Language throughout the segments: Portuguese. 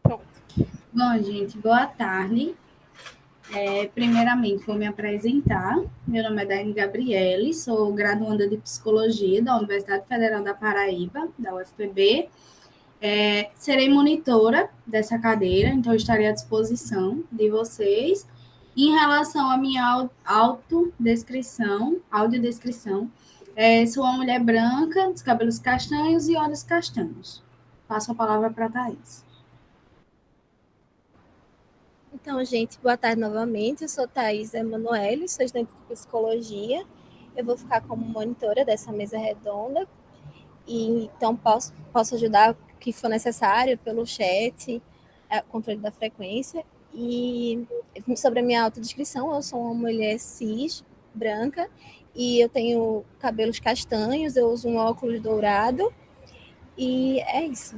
Bom, gente, boa tarde. Primeiramente, vou me apresentar. Meu nome é Daiane Gabriele, sou graduanda de Psicologia da Universidade Federal da Paraíba, da UFPB. Serei monitora dessa cadeira, então estarei à disposição de vocês. Em relação à minha audiodescrição, sou uma mulher branca, de cabelos castanhos e olhos castanhos. Passo a palavra para a Thaís. Então, gente, boa tarde novamente. Eu sou Thaís Emanuele, sou estudante de Psicologia. Eu vou ficar como monitora dessa mesa redonda. E então posso ajudar o que for necessário pelo chat, controle da frequência. E sobre a minha autodescrição, eu sou uma mulher cis, branca, e eu tenho cabelos castanhos, eu uso um óculos dourado, e é isso.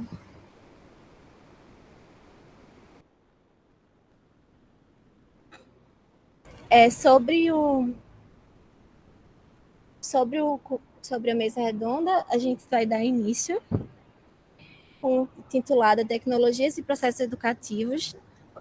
Sobre a mesa redonda, a gente vai dar início titulada Tecnologias e Processos Educativos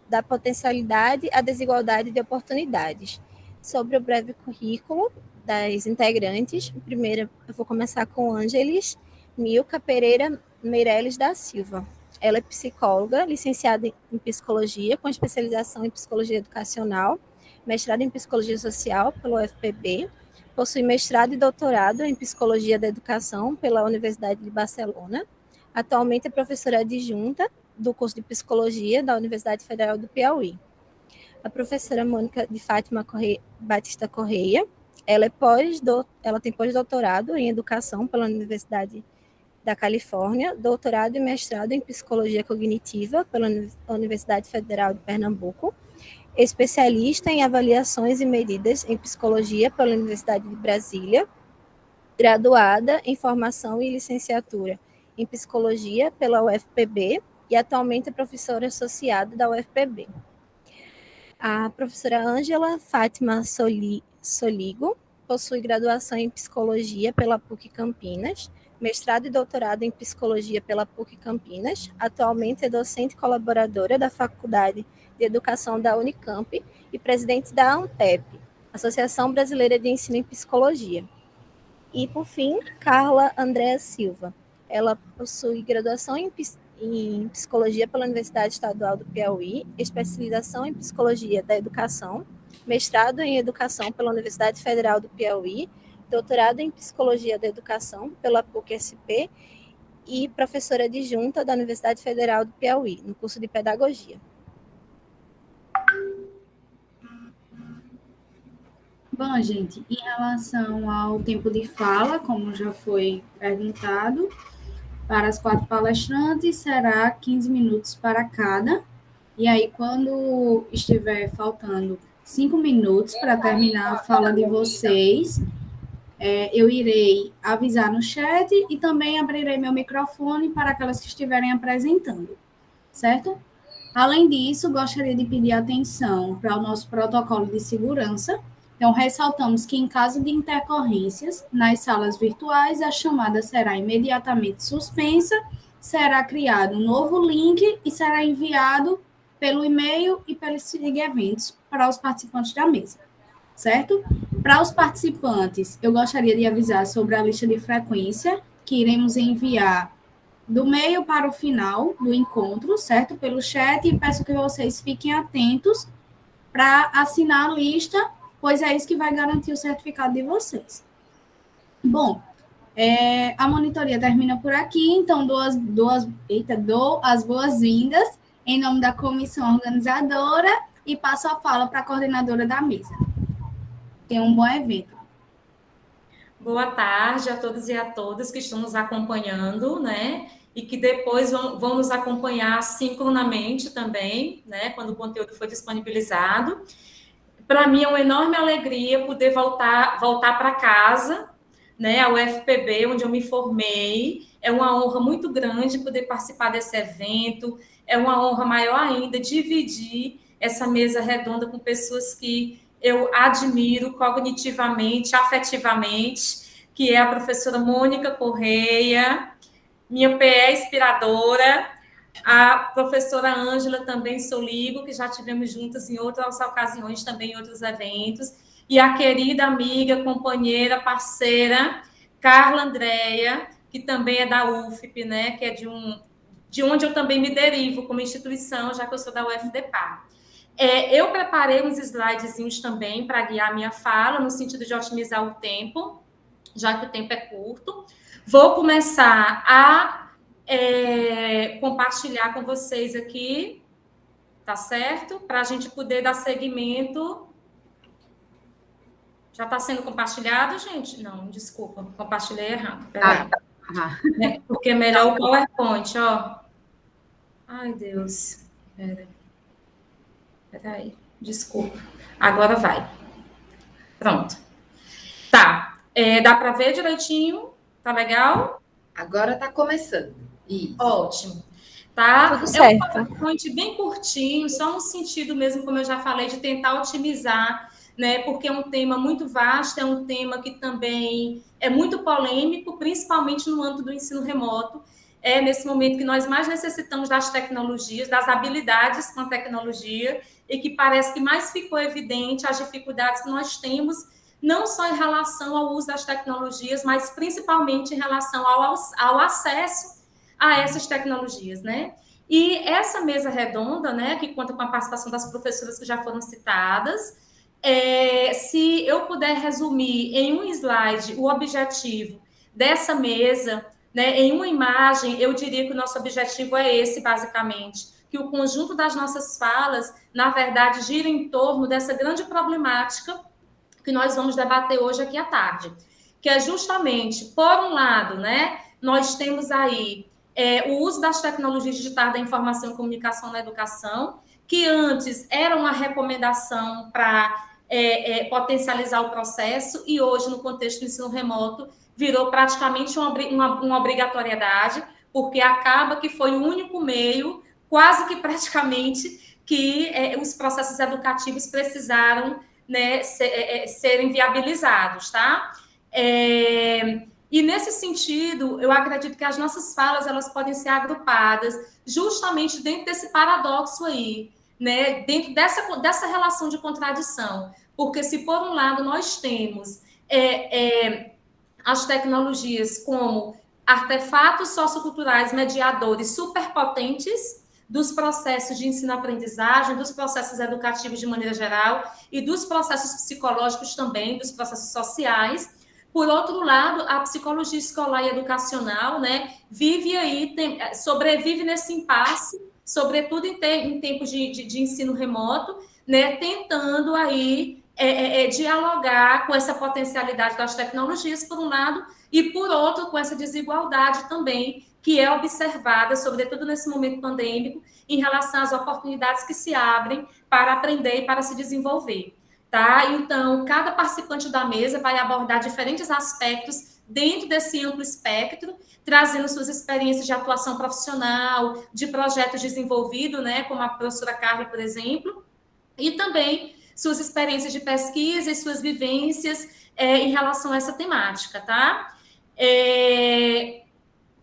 da Potencialidade à Desigualdade de Oportunidades. Sobre o breve currículo das integrantes, primeiro eu vou começar com Ângeles Milka Pereira Meireles da Silva. Ela é psicóloga, licenciada em Psicologia, com especialização em Psicologia Educacional, mestrado em Psicologia Social pelo UFPB, possui mestrado e doutorado em Psicologia da Educação pela Universidade de Barcelona. Atualmente é professora adjunta do curso de Psicologia da Universidade Federal do Piauí. A professora Mônica de Fátima Batista Correia, ela tem pós-doutorado em Educação pela Universidade da Califórnia, doutorado e mestrado em Psicologia Cognitiva pela Universidade Federal de Pernambuco, especialista em avaliações e medidas em Psicologia pela Universidade de Brasília, graduada em Formação e Licenciatura em Psicologia pela UFPB e atualmente é professora associada da UFPB. A professora Ângela Fátima Soligo possui graduação em Psicologia pela PUC Campinas, mestrado e doutorado em Psicologia pela PUC Campinas, atualmente é docente colaboradora da Faculdade de Educação da Unicamp e presidente da ANTEP, Associação Brasileira de Ensino em Psicologia. E, por fim, Carla Andréa Silva. Ela possui graduação em Psicologia pela Universidade Estadual do Piauí, especialização em Psicologia da Educação, mestrado em Educação pela Universidade Federal do Piauí, doutorado em Psicologia da Educação pela PUC-SP e professora adjunta da Universidade Federal do Piauí, no curso de Pedagogia. Bom, gente, em relação ao tempo de fala, como já foi perguntado, para as 4 palestrantes será 15 minutos para cada. E aí, quando estiver faltando 5 minutos para terminar a fala de vocês, eu irei avisar no chat e também abrirei meu microfone para aquelas que estiverem apresentando, certo? Além disso, gostaria de pedir atenção para o nosso protocolo de segurança. Então, ressaltamos que, em caso de intercorrências nas salas virtuais, a chamada será imediatamente suspensa, será criado um novo link e será enviado pelo e-mail e pelos SIG-Eventos para os participantes da mesa, certo? Para os participantes, eu gostaria de avisar sobre a lista de frequência que iremos enviar do meio para o final do encontro, certo? Pelo chat, e peço que vocês fiquem atentos para assinar a lista, pois é isso que vai garantir o certificado de vocês. Bom, a monitoria termina por aqui, então dou as boas-vindas em nome da comissão organizadora e passo a fala para a coordenadora da mesa. Tenham um bom evento. Boa tarde a todos e a todas que estão nos acompanhando, né? E que depois vão nos acompanhar sincronamente também, né? Quando o conteúdo for disponibilizado. Para mim é uma enorme alegria poder voltar para casa, né? A UFPB, onde eu me formei. É uma honra muito grande poder participar desse evento. É uma honra maior ainda dividir essa mesa redonda com pessoas que eu admiro cognitivamente, afetivamente, que é a professora Mônica Correia, minha PE inspiradora, A professora Ângela também Soligo, que já tivemos juntas em outras ocasiões, também em outros eventos, e a querida amiga, companheira, parceira, Carla Andréia, que também é da UFP, né, que é de onde eu também me derivo como instituição, já que eu sou da UFDPA. Eu preparei uns slidezinhos também para guiar a minha fala, no sentido de otimizar o tempo, já que o tempo é curto. Vou começar a compartilhar com vocês aqui, tá certo? Para a gente poder dar seguimento. Já está sendo compartilhado, gente? Não, desculpa, compartilhei errado. Porque é melhor o PowerPoint, ó. Ai, Deus. Peraí, desculpa. Agora vai. Pronto. Tá. Dá para ver direitinho? Tá legal? Agora está começando. Isso. Ótimo. Tá? Tudo certo. Um PowerPoint bem curtinho, só no sentido mesmo, como eu já falei, de tentar otimizar, né? Porque é um tema muito vasto, é um tema que também é muito polêmico, principalmente no âmbito do ensino remoto. É nesse momento que nós mais necessitamos das tecnologias, das habilidades com a tecnologia, e que parece que mais ficou evidente as dificuldades que nós temos, não só em relação ao uso das tecnologias, mas principalmente em relação ao acesso a essas tecnologias, né? E essa mesa redonda, né, que conta com a participação das professoras que já foram citadas, se eu puder resumir em um slide o objetivo dessa mesa, né, em uma imagem, eu diria que o nosso objetivo é esse, basicamente, que o conjunto das nossas falas, na verdade, gira em torno dessa grande problemática que nós vamos debater hoje aqui à tarde, que é justamente, por um lado, né, nós temos aí o uso das tecnologias digitais da informação e comunicação na educação, que antes era uma recomendação para potencializar o processo, e hoje, no contexto do ensino remoto, virou praticamente uma obrigatoriedade, porque acaba que foi o único meio, quase que praticamente, que os processos educativos precisaram, né, serem viabilizados, tá? E nesse sentido, eu acredito que as nossas falas elas podem ser agrupadas justamente dentro desse paradoxo aí, né? Dentro dessa relação de contradição, porque se por um lado nós temos as tecnologias como artefatos socioculturais mediadores superpotentes dos processos de ensino-aprendizagem, dos processos educativos de maneira geral e dos processos psicológicos também, dos processos sociais. Por outro lado, a psicologia escolar e educacional, né, sobrevive nesse impasse, sobretudo em tempos de ensino remoto, né, tentando aí dialogar com essa potencialidade das tecnologias, por um lado, e por outro, com essa desigualdade também, que é observada, sobretudo nesse momento pandêmico, em relação às oportunidades que se abrem para aprender e para se desenvolver. Tá? Então, cada participante da mesa vai abordar diferentes aspectos dentro desse amplo espectro, trazendo suas experiências de atuação profissional, de projetos desenvolvidos, né, como a professora Carla, por exemplo, e também suas experiências de pesquisa e suas vivências em relação a essa temática, tá?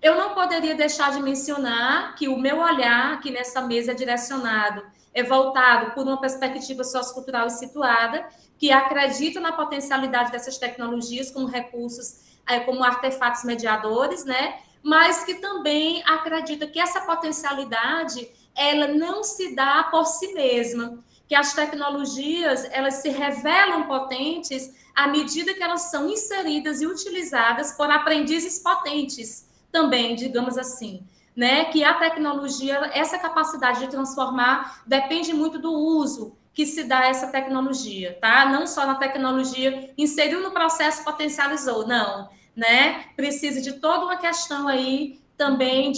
Eu não poderia deixar de mencionar que o meu olhar aqui nessa mesa é direcionado, é voltado por uma perspectiva sociocultural e situada, que acredita na potencialidade dessas tecnologias como recursos, como artefatos mediadores, né? Mas que também acredita que essa potencialidade, ela não se dá por si mesma, que as tecnologias, elas se revelam potentes à medida que elas são inseridas e utilizadas por aprendizes potentes também, digamos assim, né? Que a tecnologia, essa capacidade de transformar, depende muito do uso que se dá a essa tecnologia, tá? Não só na tecnologia, inseriu no processo, potencializou, não, né? Precisa de toda uma questão aí também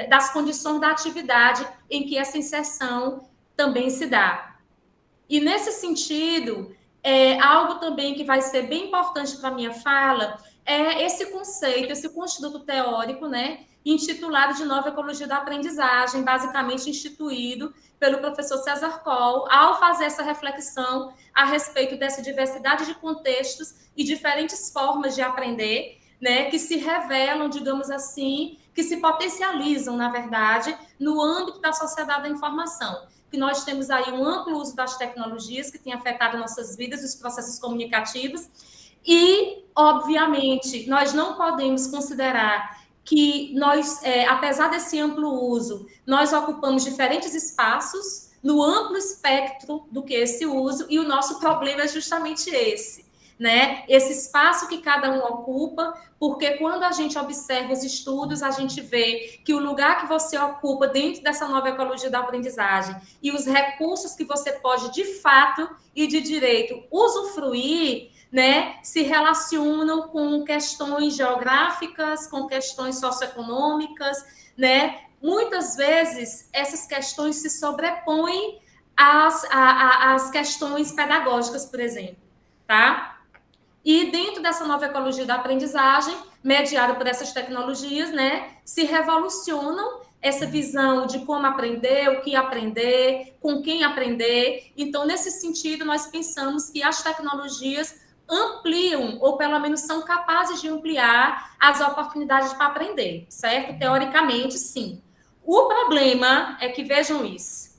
das condições da atividade em que essa inserção também se dá. E nesse sentido, algo também que vai ser bem importante para a minha fala é esse conceito, esse construto teórico, né, intitulado de Nova Ecologia da Aprendizagem, basicamente instituído pelo professor César Coll, ao fazer essa reflexão a respeito dessa diversidade de contextos e diferentes formas de aprender, né, que se revelam, digamos assim, que se potencializam, na verdade, no âmbito da sociedade da informação. Que nós temos aí um amplo uso das tecnologias que tem afetado nossas vidas, os processos comunicativos, e, obviamente, nós não podemos considerar que nós, apesar desse amplo uso, nós ocupamos diferentes espaços no amplo espectro do que esse uso, e o nosso problema é justamente esse, né? Esse espaço que cada um ocupa, porque quando a gente observa os estudos, a gente vê que o lugar que você ocupa dentro dessa nova ecologia da aprendizagem e os recursos que você pode, de fato e de direito, usufruir, né, se relacionam com questões geográficas, com questões socioeconômicas, né? Muitas vezes, essas questões se sobrepõem às questões pedagógicas, por exemplo, tá? E dentro dessa nova ecologia da aprendizagem, mediada por essas tecnologias, né, se revolucionam essa visão de como aprender, o que aprender, com quem aprender. Então, nesse sentido, nós pensamos que as tecnologias ampliam, ou pelo menos são capazes de ampliar as oportunidades para aprender, certo? Teoricamente, sim. O problema é que, vejam isso,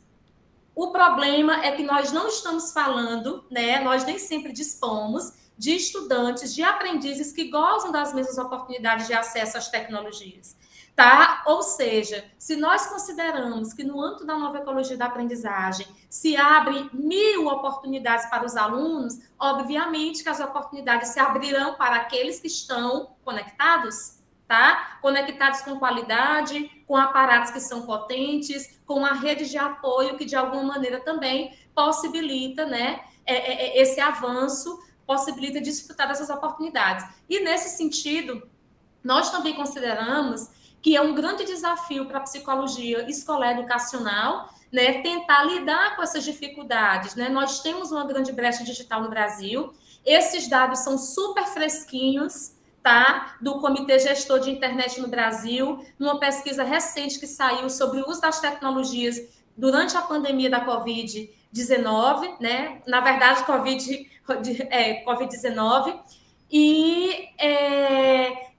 o problema é que nós não estamos falando, né? Nós nem sempre dispomos de estudantes, de aprendizes que gozam das mesmas oportunidades de acesso às tecnologias, tá? Ou seja, se nós consideramos que no âmbito da nova ecologia da aprendizagem se abre 1000 oportunidades para os alunos, obviamente que as oportunidades se abrirão para aqueles que estão conectados, tá? Conectados com qualidade, com aparatos que são potentes, com uma rede de apoio que, de alguma maneira, também possibilita, né, esse avanço, possibilita desfrutar dessas oportunidades. E, nesse sentido, nós também consideramos que é um grande desafio para a psicologia escolar educacional, né, tentar lidar com essas dificuldades, né? Nós temos uma grande brecha digital no Brasil, esses dados são super fresquinhos, tá? Do Comitê Gestor de Internet no Brasil, numa pesquisa recente que saiu sobre o uso das tecnologias durante a pandemia da Covid-19, né? Na verdade, Covid-19, e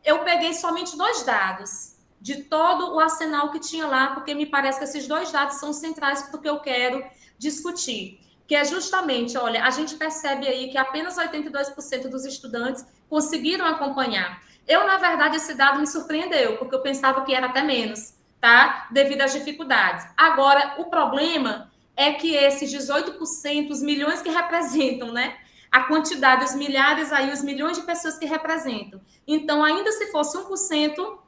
eu peguei somente 2 dados de todo o arsenal que tinha lá, porque me parece que esses 2 dados são centrais para o que eu quero discutir, que é justamente, olha, a gente percebe aí que apenas 82% dos estudantes conseguiram acompanhar. Eu, na verdade, esse dado me surpreendeu, porque eu pensava que era até menos, tá? Devido às dificuldades. Agora, o problema é que esses 18%, os milhões que representam, né? A quantidade, os milhares aí, os milhões de pessoas que representam. Então, ainda se fosse 1%,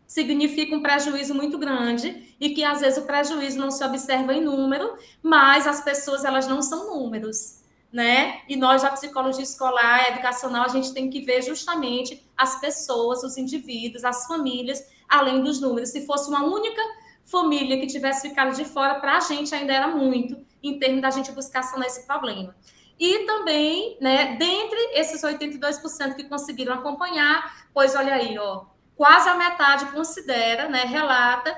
significa um prejuízo muito grande e que, às vezes, o prejuízo não se observa em número, mas as pessoas, elas não são números, né? E nós, da psicologia escolar, educacional, a gente tem que ver justamente as pessoas, os indivíduos, as famílias, além dos números. Se fosse uma única família que tivesse ficado de fora, para a gente ainda era muito, em termos da gente buscar sanar esse problema. E também, né, dentre esses 82% que conseguiram acompanhar, pois olha aí, ó, quase a metade considera, né, relata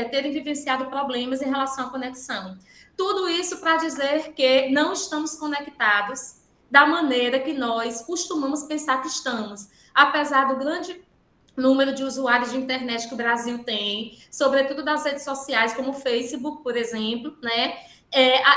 terem vivenciado problemas em relação à conexão. Tudo isso para dizer que não estamos conectados da maneira que nós costumamos pensar que estamos, apesar do grande número de usuários de internet que o Brasil tem, sobretudo das redes sociais, como o Facebook, por exemplo, né?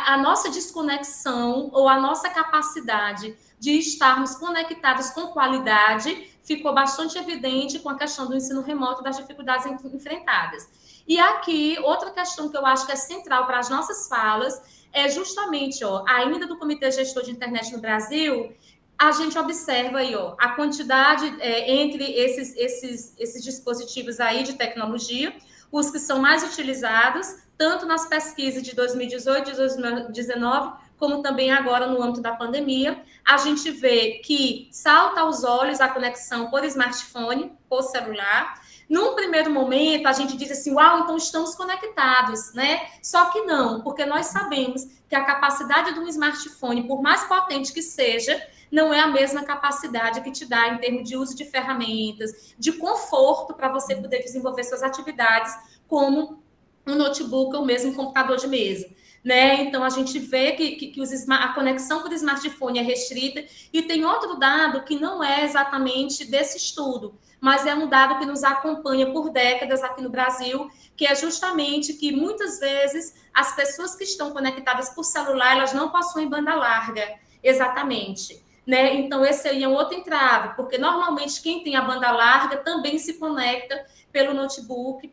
A nossa desconexão ou a nossa capacidade de estarmos conectados com qualidade ficou bastante evidente com a questão do ensino remoto, das dificuldades enfrentadas. E aqui, outra questão que eu acho que é central para as nossas falas é justamente, ó, ainda do Comitê Gestor de Internet no Brasil, a gente observa aí, ó, a quantidade entre esses dispositivos aí de tecnologia, os que são mais utilizados, tanto nas pesquisas de 2018 e 2019, como também agora no âmbito da pandemia, a gente vê que salta aos olhos a conexão por smartphone, por celular. Num primeiro momento, a gente diz assim, uau, então estamos conectados, né? Só que não, porque nós sabemos que a capacidade de um smartphone, por mais potente que seja, não é a mesma capacidade que te dá em termos de uso de ferramentas, de conforto para você poder desenvolver suas atividades, como um notebook ou mesmo um computador de mesa, né? Então, a gente vê que a conexão por smartphone é restrita. E tem outro dado que não é exatamente desse estudo, mas é um dado que nos acompanha por décadas aqui no Brasil, que é justamente que, muitas vezes, as pessoas que estão conectadas por celular, elas não possuem banda larga, exatamente, né? Então, esse aí é um outro entrave, porque, normalmente, quem tem a banda larga também se conecta pelo notebook,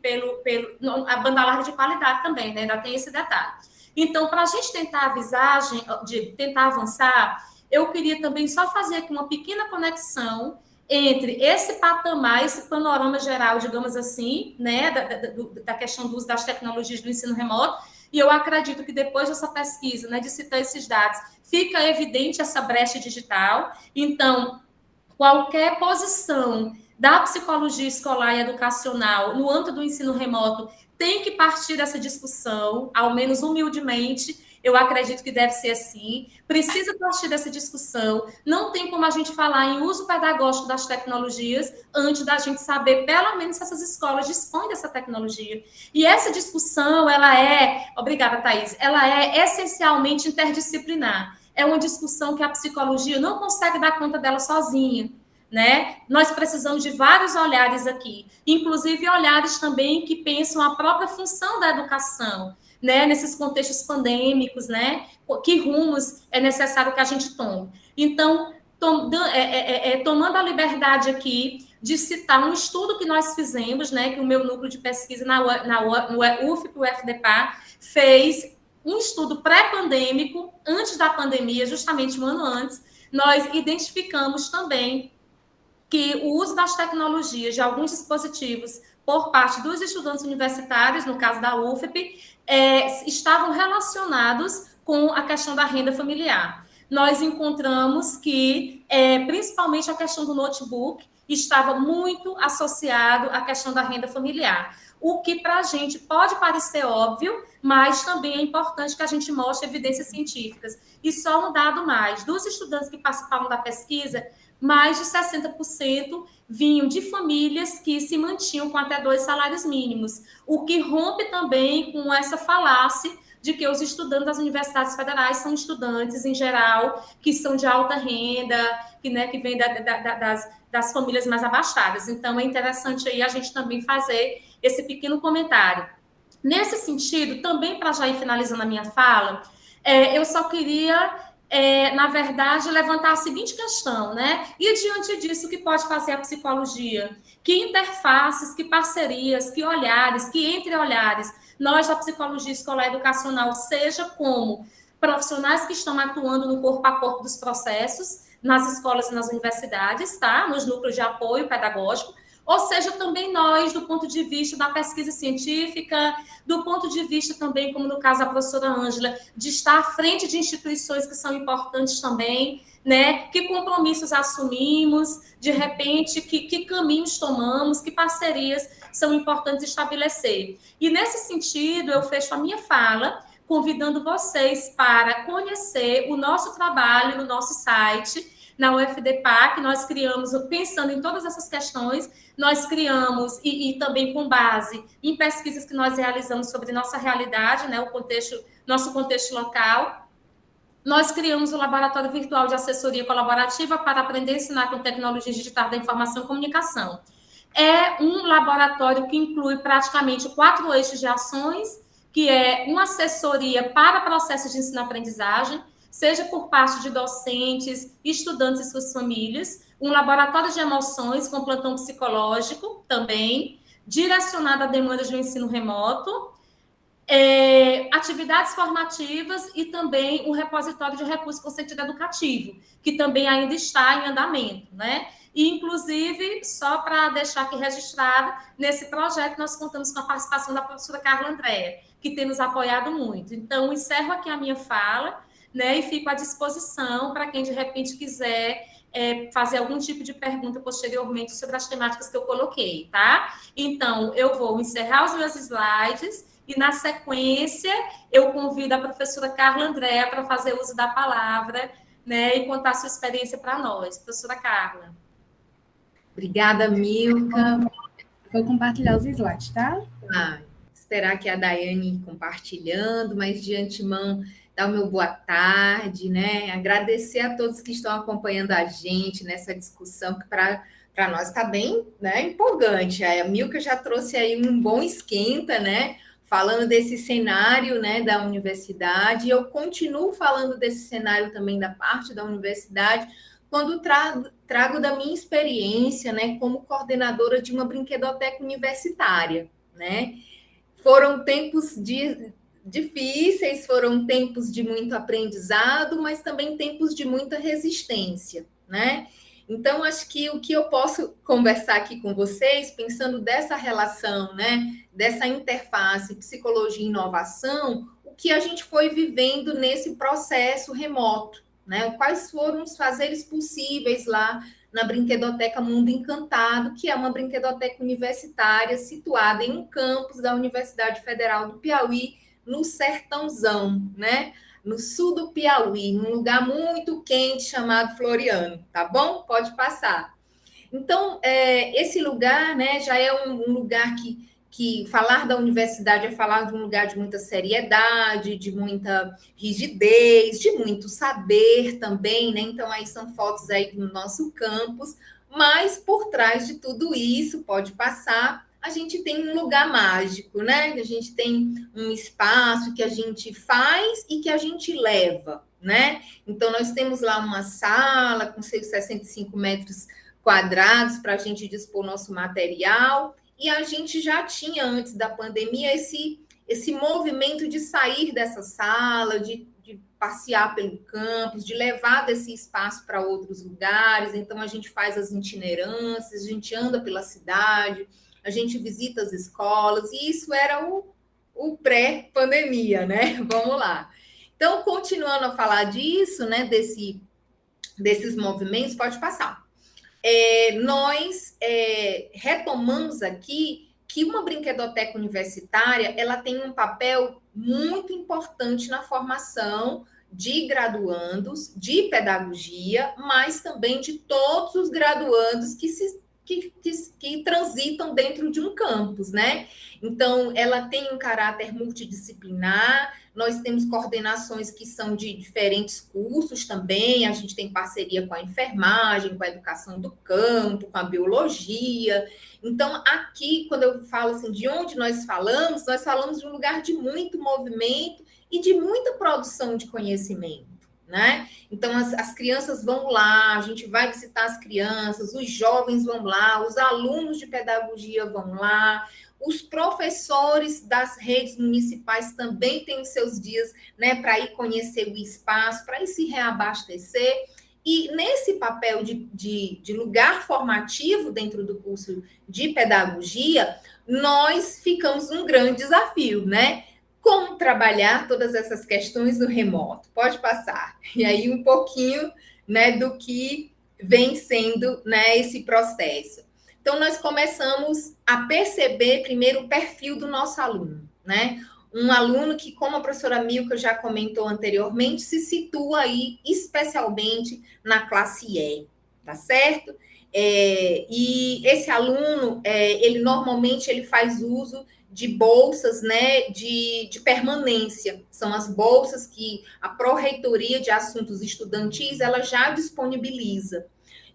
a banda larga de qualidade também, né? Ainda tem esse detalhe. Então, para a gente tentar avançar, eu queria também só fazer aqui uma pequena conexão entre esse patamar, esse panorama geral, digamos assim, né, da questão do uso das tecnologias do ensino remoto, e eu acredito que depois dessa pesquisa, né, de citar esses dados, fica evidente essa brecha digital. Então, qualquer posição da psicologia escolar e educacional no âmbito do ensino remoto tem que partir dessa discussão, ao menos humildemente. Eu acredito que deve ser assim. Precisa partir dessa discussão. Não tem como a gente falar em uso pedagógico das tecnologias antes da gente saber, pelo menos, se essas escolas dispõem dessa tecnologia. E essa discussão, obrigada, Thaís, ela é essencialmente interdisciplinar. É uma discussão que a psicologia não consegue dar conta dela sozinha, né? Nós precisamos de vários olhares aqui, inclusive olhares também que pensam a própria função da educação, né? Nesses contextos pandêmicos, né? Que rumos é necessário que a gente tome. Então, tomando a liberdade aqui de citar um estudo que nós fizemos, né? Que o meu núcleo de pesquisa no UFP, o FDPA, fez um estudo pré-pandêmico, antes da pandemia, justamente um ano antes. Nós identificamos também que o uso das tecnologias de alguns dispositivos por parte dos estudantes universitários, no caso da UFP, estavam relacionados com a questão da renda familiar. Nós encontramos que, principalmente, a questão do notebook estava muito associado à questão da renda familiar. O que para a gente pode parecer óbvio, mas também é importante que a gente mostre evidências científicas. E só um dado mais: dos estudantes que participaram da pesquisa, mais de 60% vinham de famílias que se mantinham com até 2 salários mínimos, o que rompe também com essa falácia de que os estudantes das universidades federais são estudantes, em geral, que são de alta renda, que vêm das famílias mais abastadas. Então, é interessante aí a gente também fazer esse pequeno comentário. Nesse sentido, também para já ir finalizando a minha fala, eu só queria, na verdade, levantar a seguinte questão, né? E diante disso, o que pode fazer a psicologia? Que interfaces, que parcerias, que olhares, que entre olhares, nós da psicologia escolar e educacional, seja como profissionais que estão atuando no corpo a corpo dos processos, nas escolas e nas universidades, tá? Nos núcleos de apoio pedagógico, ou seja, também nós, do ponto de vista da pesquisa científica, do ponto de vista também, como no caso da professora Ângela, de estar à frente de instituições que são importantes também, né? Que compromissos assumimos, de repente, que caminhos tomamos, que parcerias são importantes estabelecer. E, nesse sentido, eu fecho a minha fala convidando vocês para conhecer o nosso trabalho no nosso site, na UFDPA, que nós criamos, pensando em todas essas questões, nós criamos, e também com base em pesquisas que nós realizamos sobre nossa realidade, né, nosso contexto local. Nós criamos o Laboratório Virtual de Assessoria Colaborativa para aprender e ensinar com tecnologias digitais da informação e comunicação. É um laboratório que inclui praticamente 4 eixos de ações, que é uma assessoria para processos de ensino-aprendizagem, seja por parte de docentes, estudantes e suas famílias, um laboratório de emoções com plantão psicológico também, direcionado a demandas do ensino remoto, atividades formativas e também um repositório de recurso com sentido educativo, que também ainda está em andamento, né? E, inclusive, só para deixar aqui registrado, nesse projeto nós contamos com a participação da professora Carla Andréa, que tem nos apoiado muito. Então, encerro aqui a minha fala, né, e fico à disposição para quem, de repente, quiser fazer algum tipo de pergunta posteriormente sobre as temáticas que eu coloquei, tá? Então, eu vou encerrar os meus slides e, na sequência, eu convido a professora Carla Andréa para fazer uso da palavra, né, e contar a sua experiência para nós. Professora Carla. Obrigada, Milka. Vou compartilhar os slides, tá? esperar que a Daiane compartilhando, mas de antemão dar o meu boa tarde, né? Agradecer a todos que estão acompanhando a gente nessa discussão, que para nós está bem, né, empolgante. A Milka já trouxe aí um bom esquenta, né? Falando desse cenário, né, da universidade. Eu continuo falando desse cenário também da parte da universidade, quando trago da minha experiência, né, como coordenadora de uma brinquedoteca universitária, né? Foram tempos difíceis, foram tempos de muito aprendizado, mas também tempos de muita resistência, né? Então, acho que o que eu posso conversar aqui com vocês, pensando dessa relação, né, dessa interface psicologia e inovação, o que a gente foi vivendo nesse processo remoto, né? Quais foram os fazeres possíveis lá na Brinquedoteca Mundo Encantado, que é uma brinquedoteca universitária situada em um campus da Universidade Federal do Piauí, no Sertãozão, né? No sul do Piauí, num lugar muito quente chamado Floriano, tá bom? Pode passar. Então, esse lugar, né, já é um lugar que falar da universidade é falar de um lugar de muita seriedade, de muita rigidez, de muito saber também, né? Então, aí são fotos aí do nosso campus, mas por trás de tudo isso, pode passar, a gente tem um lugar mágico, né? A gente tem um espaço que a gente faz e que a gente leva, né? Então, nós temos lá uma sala com seus 65 metros quadrados para a gente dispor nosso material, e a gente já tinha, antes da pandemia, esse movimento de sair dessa sala, de passear pelo campus, de levar desse espaço para outros lugares. Então, a gente faz as itinerâncias, a gente anda pela cidade, a gente visita as escolas, e isso era o pré-pandemia, né? Vamos lá. Então, continuando a falar disso, né, desses movimentos, pode passar. Nós retomamos aqui que uma brinquedoteca universitária ela tem um papel muito importante na formação de graduandos de pedagogia, mas também de todos os graduandos que transitam dentro de um campus, né? Então, ela tem um caráter multidisciplinar, nós temos coordenações que são de diferentes cursos também, a gente tem parceria com a enfermagem, com a educação do campo, com a biologia. Então, aqui, quando eu falo assim, de onde nós falamos de um lugar de muito movimento e de muita produção de conhecimento, né? Então, as crianças vão lá, a gente vai visitar as crianças, os jovens vão lá, os alunos de pedagogia vão lá, os professores das redes municipais também têm os seus dias, né, para ir conhecer o espaço, para ir se reabastecer. E nesse papel de lugar formativo dentro do curso de pedagogia, nós ficamos um grande desafio, né? Como trabalhar todas essas questões no remoto? Pode passar. E aí um pouquinho, né, do que vem sendo, né, esse processo. Então, nós começamos a perceber primeiro o perfil do nosso aluno, né? Um aluno que, como a professora Milka já comentou anteriormente, se situa aí especialmente na classe E, tá certo? E esse aluno, ele normalmente faz uso de bolsas, né, de permanência. São as bolsas que a Pró-Reitoria de Assuntos Estudantis ela já disponibiliza.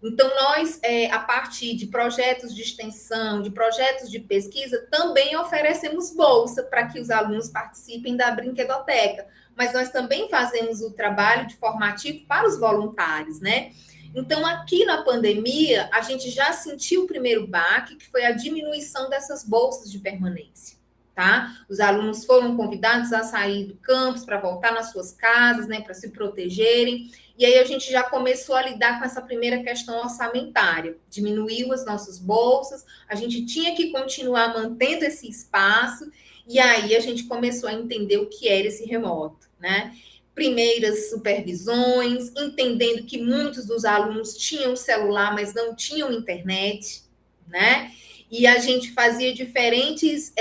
Então, nós, a partir de projetos de extensão, de projetos de pesquisa, também oferecemos bolsa para que os alunos participem da brinquedoteca, mas nós também fazemos o trabalho de formativo para os voluntários, né? Então, aqui na pandemia, a gente já sentiu o primeiro baque, que foi a diminuição dessas bolsas de permanência, tá? Os alunos foram convidados a sair do campus para voltar nas suas casas, né, para se protegerem. E aí a gente já começou a lidar com essa primeira questão orçamentária. Diminuiu as nossas bolsas, a gente tinha que continuar mantendo esse espaço, e aí a gente começou a entender o que era esse remoto, né? Primeiras supervisões, entendendo que muitos dos alunos tinham celular, mas não tinham internet, né? E a gente fazia diferentes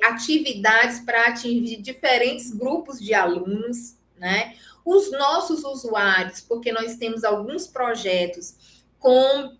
atividades para atingir diferentes grupos de alunos, né? Os nossos usuários, porque nós temos alguns projetos com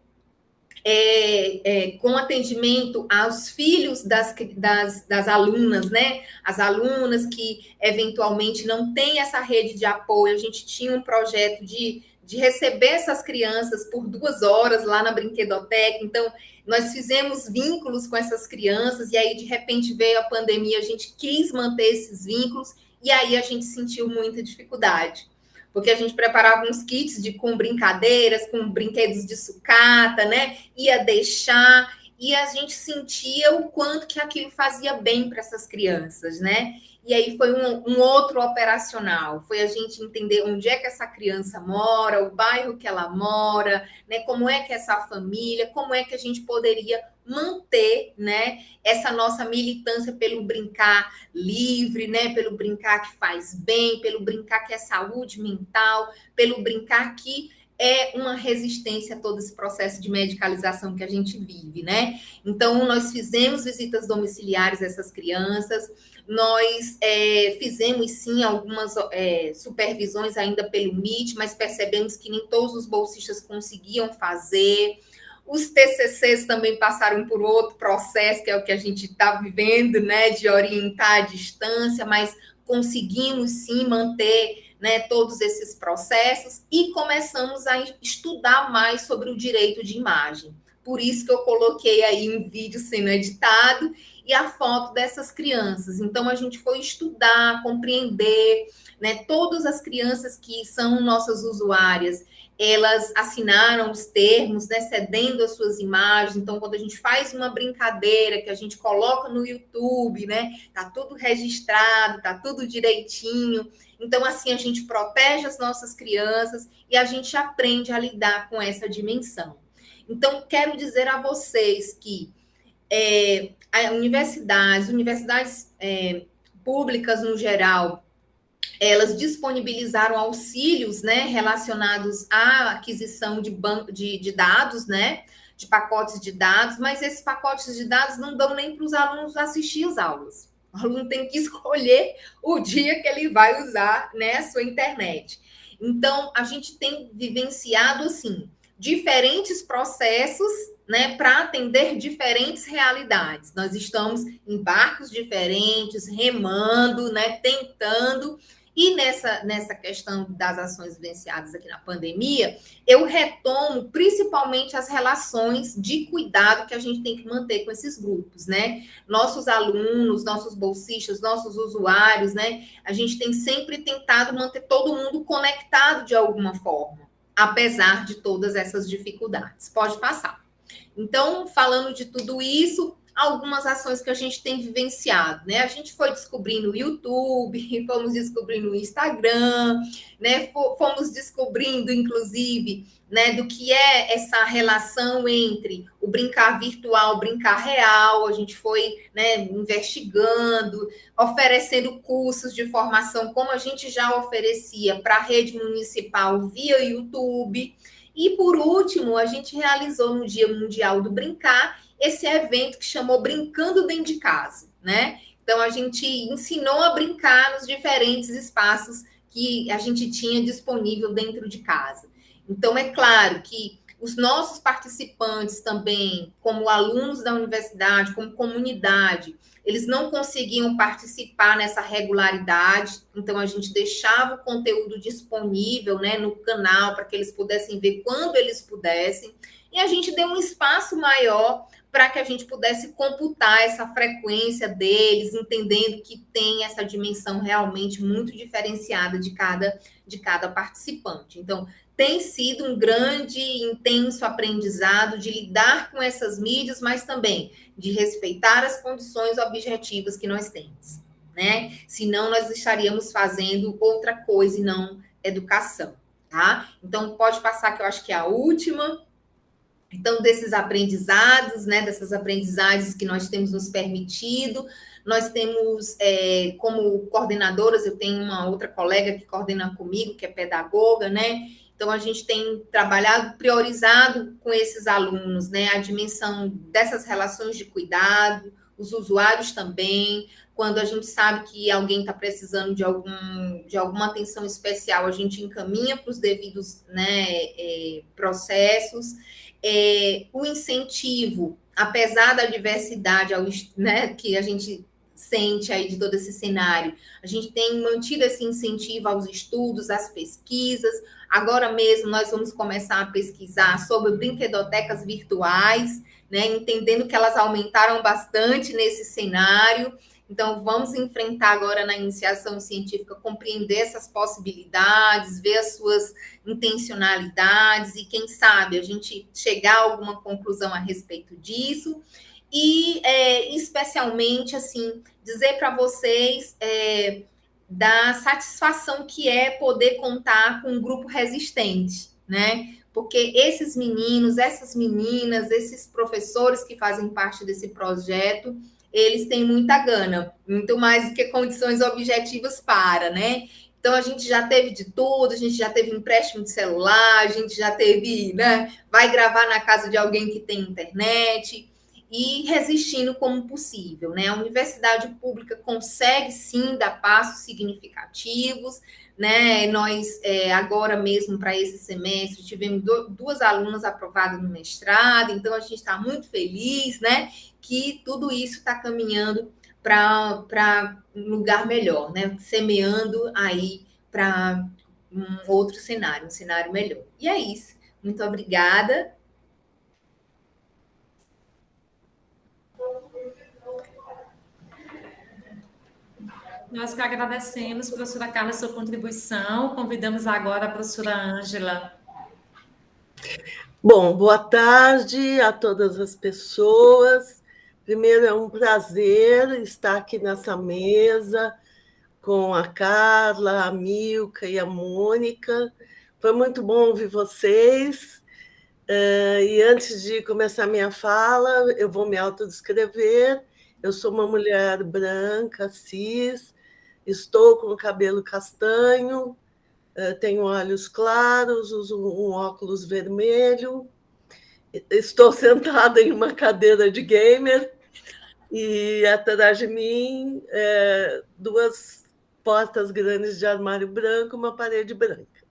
com atendimento aos filhos das alunas, né? As alunas que eventualmente não têm essa rede de apoio. A gente tinha um projeto de receber essas crianças por 2 horas lá na brinquedoteca. Então, nós fizemos vínculos com essas crianças, e aí, de repente, veio a pandemia, a gente quis manter esses vínculos, e aí a gente sentiu muita dificuldade. Porque a gente preparava uns kits com brincadeiras, com brinquedos de sucata, né? Ia deixar, e a gente sentia o quanto que aquilo fazia bem para essas crianças, né? E aí foi um outro operacional, foi a gente entender onde é que essa criança mora, o bairro que ela mora, né? Como é que é essa família, como é que a gente poderia manter, né, essa nossa militância pelo brincar livre, né, pelo brincar que faz bem, pelo brincar que é saúde mental, pelo brincar que é uma resistência a todo esse processo de medicalização que a gente vive, né? Então, nós fizemos visitas domiciliares a essas crianças, nós fizemos, sim, algumas supervisões ainda pelo MIT, mas percebemos que nem todos os bolsistas conseguiam fazer. Os TCCs também passaram por outro processo, que é o que a gente está vivendo, né, de orientar à distância, mas conseguimos, sim, manter, né, todos esses processos, e começamos a estudar mais sobre o direito de imagem. Por isso que eu coloquei aí um vídeo sendo editado e a foto dessas crianças. Então, a gente foi estudar, compreender, né, todas as crianças que são nossas usuárias, elas assinaram os termos, né, cedendo as suas imagens. Então, quando a gente faz uma brincadeira que a gente coloca no YouTube, né, tá tudo registrado, tá tudo direitinho. Então, assim, a gente protege as nossas crianças e a gente aprende a lidar com essa dimensão. Então, quero dizer a vocês que universidades públicas no geral, elas disponibilizaram auxílios, né, relacionados à aquisição de banco de dados, né, de pacotes de dados, mas esses pacotes de dados não dão nem para os alunos assistir as aulas. O aluno tem que escolher o dia que ele vai usar, né, a sua internet. Então, a gente tem vivenciado, assim, diferentes processos, né, para atender diferentes realidades. Nós estamos em barcos diferentes, remando, né, tentando. E nessa questão das ações vivenciadas aqui na pandemia, eu retomo principalmente as relações de cuidado que a gente tem que manter com esses grupos, né? Nossos alunos, nossos bolsistas, nossos usuários, né? A gente tem sempre tentado manter todo mundo conectado de alguma forma, apesar de todas essas dificuldades. Pode passar. Então, falando de tudo isso, algumas ações que a gente tem vivenciado, né? A gente foi descobrindo o YouTube, fomos descobrindo o Instagram, né? Fomos descobrindo, inclusive, né, do que é essa relação entre o brincar virtual, o brincar real. A gente foi, né, investigando, oferecendo cursos de formação, como a gente já oferecia para a rede municipal via YouTube. E, por último, a gente realizou no Dia Mundial do Brincar esse evento que chamou Brincando Dentro de Casa, né? Então, a gente ensinou a brincar nos diferentes espaços que a gente tinha disponível dentro de casa. Então, é claro que os nossos participantes também, como alunos da universidade, como comunidade, eles não conseguiam participar nessa regularidade, então a gente deixava o conteúdo disponível, né, no canal para que eles pudessem ver quando eles pudessem, e a gente deu um espaço maior para que a gente pudesse computar essa frequência deles, entendendo que tem essa dimensão realmente muito diferenciada de cada participante. Então, tem sido um grande, intenso aprendizado de lidar com essas mídias, mas também de respeitar as condições objetivas que nós temos, né? Senão, nós estaríamos fazendo outra coisa e não educação, tá? Então, pode passar, que eu acho que é a última. Então, desses aprendizados, né, dessas aprendizagens que nós temos nos permitido, nós temos, como coordenadoras, eu tenho uma outra colega que coordena comigo, que é pedagoga, né? Então, a gente tem trabalhado, priorizado com esses alunos, né, a dimensão dessas relações de cuidado, os usuários também. Quando a gente sabe que alguém está precisando de alguma atenção especial, a gente encaminha para os devidos, né, processos. o incentivo, apesar da diversidade, né, que a gente sente aí de todo esse cenário, a gente tem mantido esse incentivo aos estudos, às pesquisas. Agora mesmo nós vamos começar a pesquisar sobre brinquedotecas virtuais, né, entendendo que elas aumentaram bastante nesse cenário. Então, vamos enfrentar agora na iniciação científica, compreender essas possibilidades, ver as suas intencionalidades e, quem sabe, a gente chegar a alguma conclusão a respeito disso. E, especialmente, assim, dizer para vocês da satisfação que é poder contar com um grupo resistente, né? Porque esses meninos, essas meninas, esses professores que fazem parte desse projeto, eles têm muita gana, muito mais do que condições objetivas para, né? Então, a gente já teve de tudo, a gente já teve empréstimo de celular, a gente já teve, né? Vai gravar na casa de alguém que tem internet e resistindo como possível, né? A universidade pública consegue, sim, dar passos significativos, né? Nós, agora mesmo, para esse semestre, tivemos duas alunas aprovadas no mestrado, então a gente está muito feliz, né? Que tudo isso está caminhando para um lugar melhor, né? Semeando aí para um outro cenário, um cenário melhor. E é isso. Muito obrigada. Nós que agradecemos, professora Carla, sua contribuição. Convidamos agora a professora Ângela. Bom, boa tarde a todas as pessoas. Primeiro, é um prazer estar aqui nessa mesa com a Carla, a Milka e a Mônica. Foi muito bom ouvir vocês. E antes de começar minha fala, eu vou me autodescrever. Eu sou uma mulher branca, cis, estou com o cabelo castanho, tenho olhos claros, uso um óculos vermelho, estou sentada em uma cadeira de gamer e atrás de mim duas portas grandes de armário branco, uma parede branca.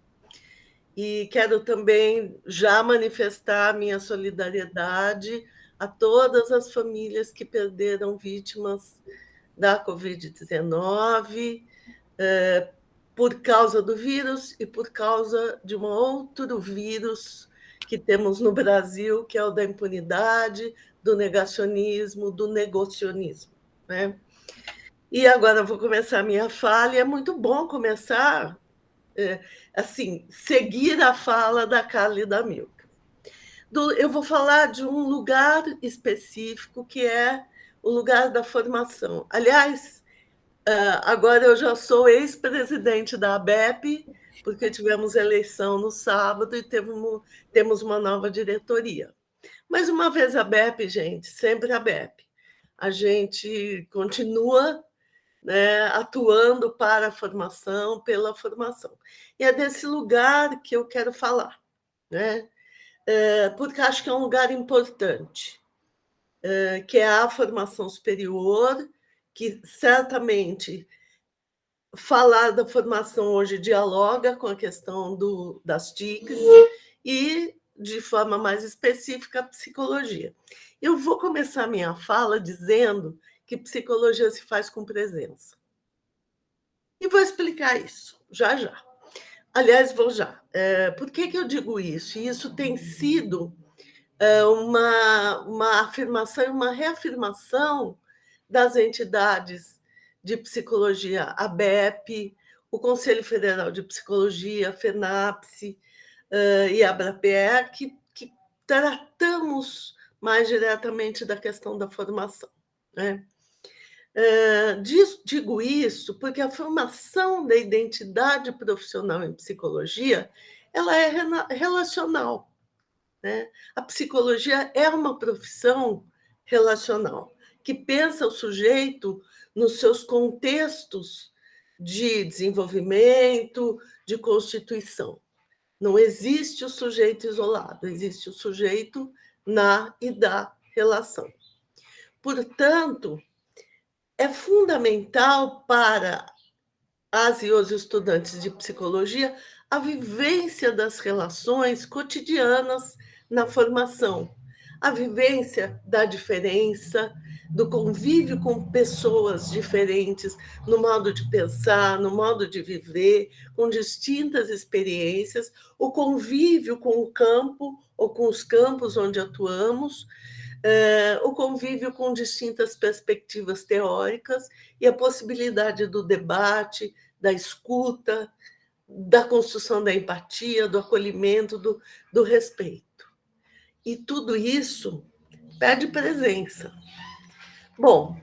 E quero também já manifestar minha solidariedade a todas as famílias que perderam vítimas da Covid-19 por causa do vírus e por causa de um outro vírus que temos no Brasil, que é o da impunidade, do negacionismo, do negocionismo, né? E agora eu vou começar a minha fala, e é muito bom começar, assim, seguir a fala da Carla e da Milka. Eu vou falar de um lugar específico, que é o lugar da formação. Aliás, agora eu já sou ex-presidente da ABEP, porque tivemos eleição no sábado e temos uma nova diretoria. Mas uma vez a ABEP, gente, sempre a ABEP. A gente continua, né, atuando para a formação, pela formação. E é desse lugar que eu quero falar, né? Porque acho que é um lugar importante, que é a formação superior, que certamente falar da formação hoje dialoga com a questão das TICs e, de forma mais específica, a psicologia. Eu vou começar minha fala dizendo que psicologia se faz com presença. E vou explicar isso, já já. Aliás, vou já. Por que eu digo isso? Isso tem sido uma afirmação e uma reafirmação das entidades de psicologia, a ABEP, o Conselho Federal de Psicologia, a FENAPSE e a ABRAPE, que tratamos mais diretamente da questão da formação, né? Digo isso porque a formação da identidade profissional em psicologia ela é relacional, né? A psicologia é uma profissão relacional, que pensa o sujeito nos seus contextos de desenvolvimento, de constituição. Não existe o sujeito isolado, existe o sujeito na e da relação. Portanto, é fundamental para as e os estudantes de psicologia a vivência das relações cotidianas na formação. A vivência da diferença, do convívio com pessoas diferentes, no modo de pensar, no modo de viver, com distintas experiências, o convívio com o campo ou com os campos onde atuamos, o convívio com distintas perspectivas teóricas e a possibilidade do debate, da escuta, da construção da empatia, do acolhimento, do respeito. E tudo isso pede presença. Bom,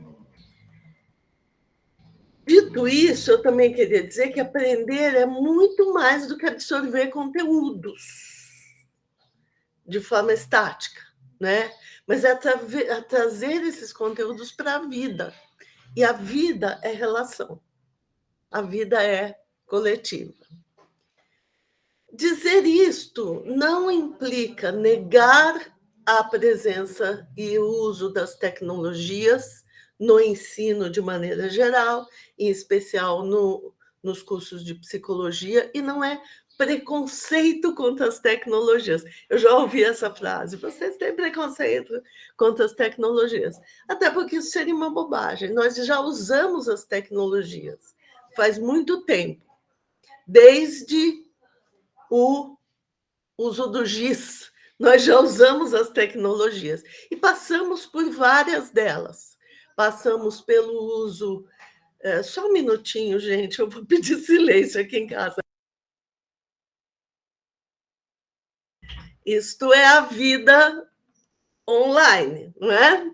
dito isso, eu também queria dizer que aprender é muito mais do que absorver conteúdos de forma estática, né? Mas é trazer esses conteúdos para a vida. E a vida é relação. A vida é coletiva. Dizer isto não implica negar a presença e o uso das tecnologias no ensino de maneira geral, em especial nos cursos de psicologia, e não é preconceito contra as tecnologias. Eu já ouvi essa frase, vocês têm preconceito contra as tecnologias. Até porque isso seria uma bobagem. Nós já usamos as tecnologias faz muito tempo, desde o uso do giz. Nós já usamos as tecnologias e passamos por várias delas. Passamos pelo uso... Só um minutinho, gente, eu vou pedir silêncio aqui em casa. Isto é a vida online, não é?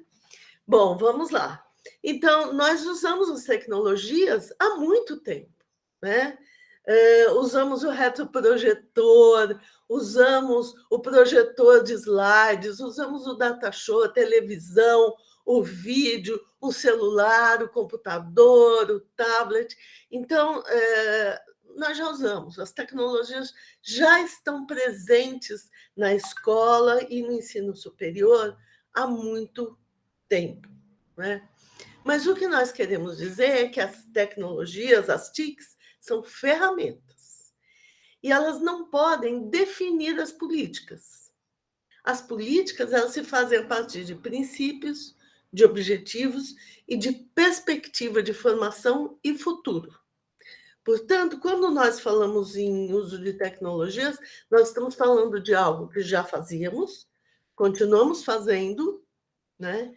Bom, vamos lá. Então, nós usamos as tecnologias há muito tempo, né? Usamos o retroprojetor, usamos o projetor de slides, usamos o datashow, a televisão, o vídeo, o celular, o computador, o tablet. Então, nós já usamos, as tecnologias já estão presentes na escola e no ensino superior há muito tempo, né? Mas o que nós queremos dizer é que as tecnologias, as TICs, são ferramentas. E elas não podem definir as políticas. As políticas, elas se fazem a partir de princípios, de objetivos e de perspectiva de formação e futuro. Portanto, quando nós falamos em uso de tecnologias, nós estamos falando de algo que já fazíamos, continuamos fazendo, né,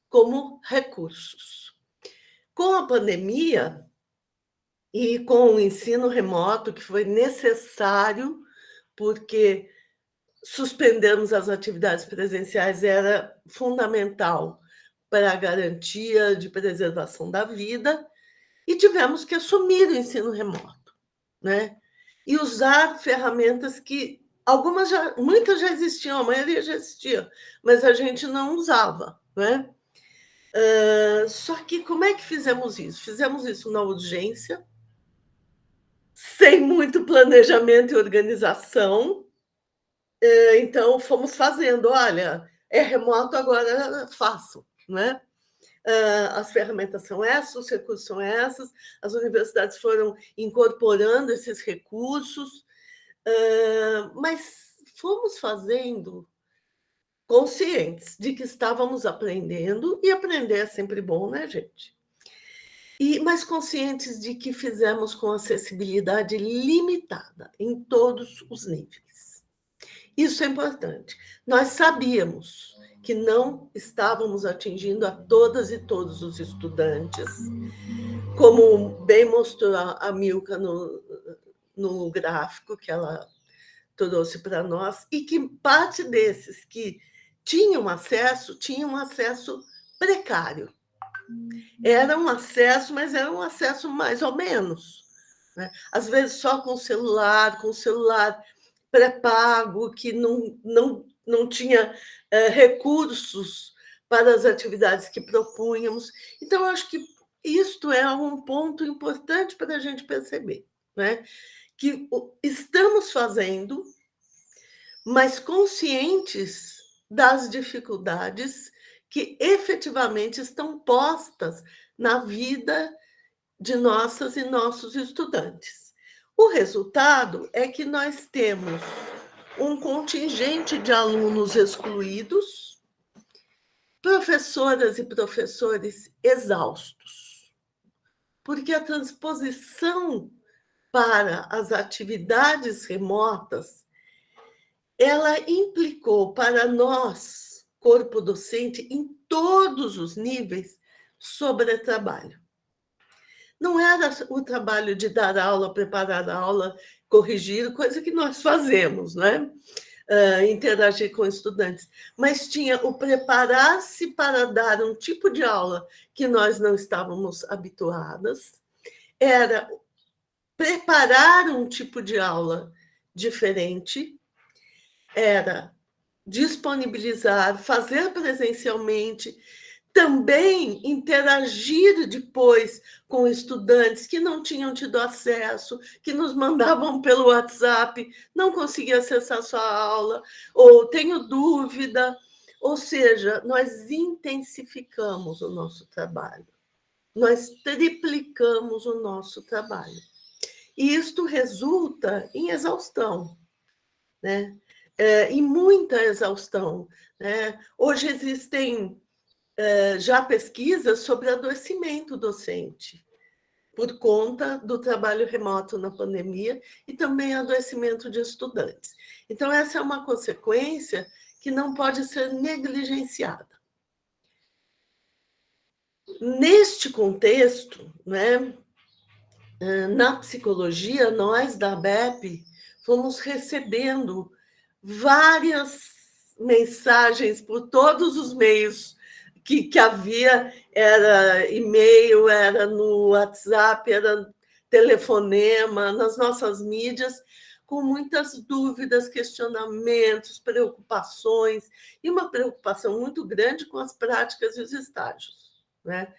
como recursos. Com a pandemia e com o ensino remoto, que foi necessário, porque suspendermos as atividades presenciais era fundamental para a garantia de preservação da vida, e tivemos que assumir o ensino remoto, né? E usar ferramentas que muitas já existiam, a maioria já existia, mas a gente não usava, né? Só que como é que fizemos isso? Fizemos isso na urgência, sem muito planejamento e organização. Então, fomos fazendo, olha, é remoto, agora faço, né? As ferramentas são essas, os recursos são esses, as universidades foram incorporando esses recursos, mas fomos fazendo conscientes de que estávamos aprendendo, e aprender é sempre bom, né, gente? Mas conscientes de que fizemos com acessibilidade limitada em todos os níveis. Isso é importante. Nós sabíamos que não estávamos atingindo a todas e todos os estudantes, como bem mostrou a Milka no gráfico que ela trouxe para nós, e que parte desses que tinham acesso precário. Era um acesso, mas era um acesso mais ou menos, né? Às vezes só com o celular pré-pago, que não tinha recursos para as atividades que propunhamos. Então, eu acho que isto é um ponto importante para a gente perceber, né? Que estamos fazendo, mas conscientes das dificuldades que efetivamente estão postas na vida de nossas e nossos estudantes. O resultado é que nós temos um contingente de alunos excluídos, professoras e professores exaustos, porque a transposição para as atividades remotas, ela implicou para nós, corpo docente, em todos os níveis, sobretrabalho. Não era o trabalho de dar aula, preparar a aula, corrigir, coisa que nós fazemos, né? Interagir com estudantes, mas tinha o preparar-se para dar um tipo de aula que nós não estávamos habituadas, era preparar um tipo de aula diferente, era disponibilizar, fazer presencialmente, também interagir depois com estudantes que não tinham tido acesso, que nos mandavam pelo WhatsApp, não conseguia acessar sua aula, ou tenho dúvida. Ou seja, nós intensificamos o nosso trabalho, nós triplicamos o nosso trabalho. E isto resulta em exaustão, né? Em muita exaustão, né? Hoje existem já pesquisas sobre adoecimento docente, por conta do trabalho remoto na pandemia e também adoecimento de estudantes. Então, essa é uma consequência que não pode ser negligenciada. Neste contexto, né, na psicologia, nós da ABEP fomos recebendo várias mensagens por todos os meios que havia, era e-mail, era no WhatsApp, era telefonema, nas nossas mídias, com muitas dúvidas, questionamentos, preocupações, e uma preocupação muito grande com as práticas e os estágios, né?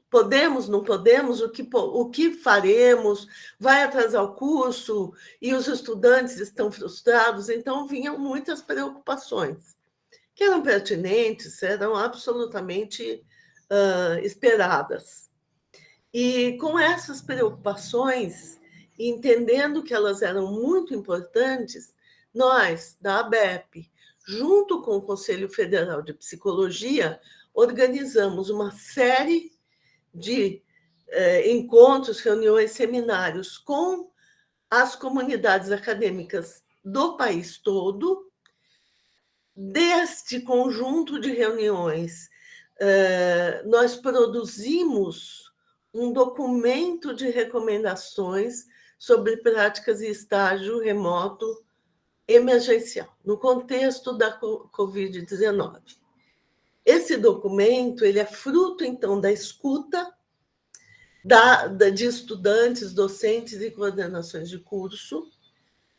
Podemos, não podemos, o que faremos, vai atrasar o curso, e os estudantes estão frustrados, então vinham muitas preocupações, que eram pertinentes, eram absolutamente esperadas. E com essas preocupações, entendendo que elas eram muito importantes, nós, da ABEP, junto com o Conselho Federal de Psicologia, organizamos uma série de encontros, reuniões, seminários com as comunidades acadêmicas do país todo. Deste conjunto de reuniões, nós produzimos um documento de recomendações sobre práticas e estágio remoto emergencial, no contexto da Covid-19. Esse documento ele é fruto, então, da escuta de estudantes, docentes e coordenações de curso,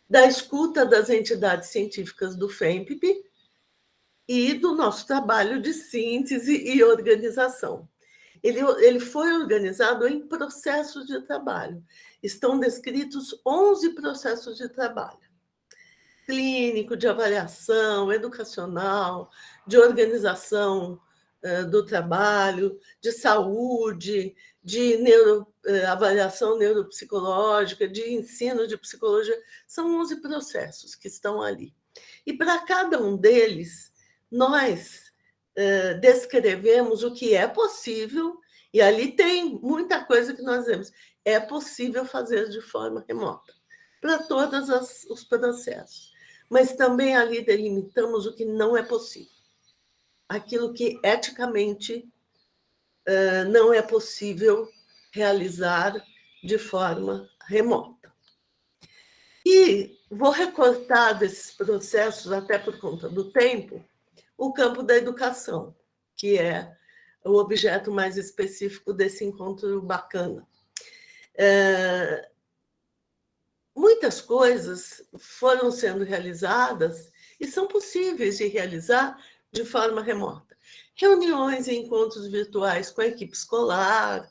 da escuta das entidades científicas do FEMPP e do nosso trabalho de síntese e organização. Ele foi organizado em processos de trabalho. Estão descritos 11 processos de trabalho. Clínico, de avaliação, educacional, de organização do trabalho, de saúde, de avaliação neuropsicológica, de ensino de psicologia. São 11 processos que estão ali. E para cada um deles, nós descrevemos o que é possível, e ali tem muita coisa que nós vemos. É possível fazer de forma remota, para todos os processos. Mas também ali delimitamos o que não é possível. Aquilo que eticamente não é possível realizar de forma remota. E vou recortar desses processos, até por conta do tempo, o campo da educação, que é o objeto mais específico desse encontro bacana. Muitas coisas foram sendo realizadas e são possíveis de realizar de forma remota. Reuniões e encontros virtuais com a equipe escolar,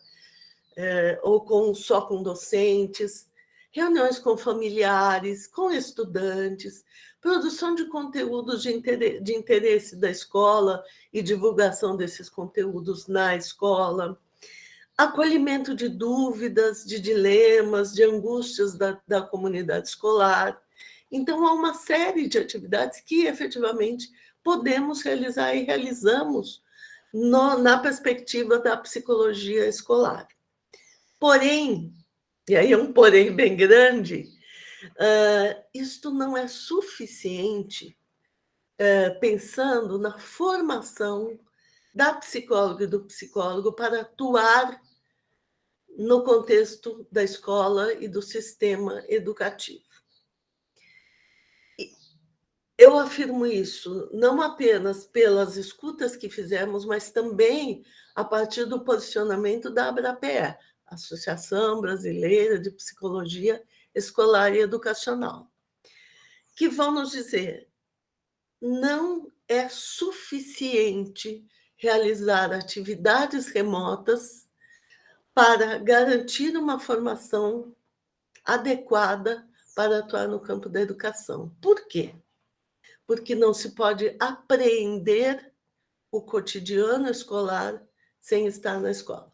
ou só com docentes, reuniões com familiares, com estudantes, produção de conteúdos de interesse da escola e divulgação desses conteúdos na escola, acolhimento de dúvidas, de dilemas, de angústias da comunidade escolar. Então, há uma série de atividades que, efetivamente, podemos realizar e realizamos na perspectiva da psicologia escolar. Porém, e aí é um porém bem grande, isto não é suficiente pensando na formação da psicóloga e do psicólogo para atuar no contexto da escola e do sistema educativo. Eu afirmo isso não apenas pelas escutas que fizemos, mas também a partir do posicionamento da ABRAPE, Associação Brasileira de Psicologia Escolar e Educacional, que vão nos dizer: não é suficiente realizar atividades remotas para garantir uma formação adequada para atuar no campo da educação. Por quê? Porque não se pode apreender o cotidiano escolar sem estar na escola.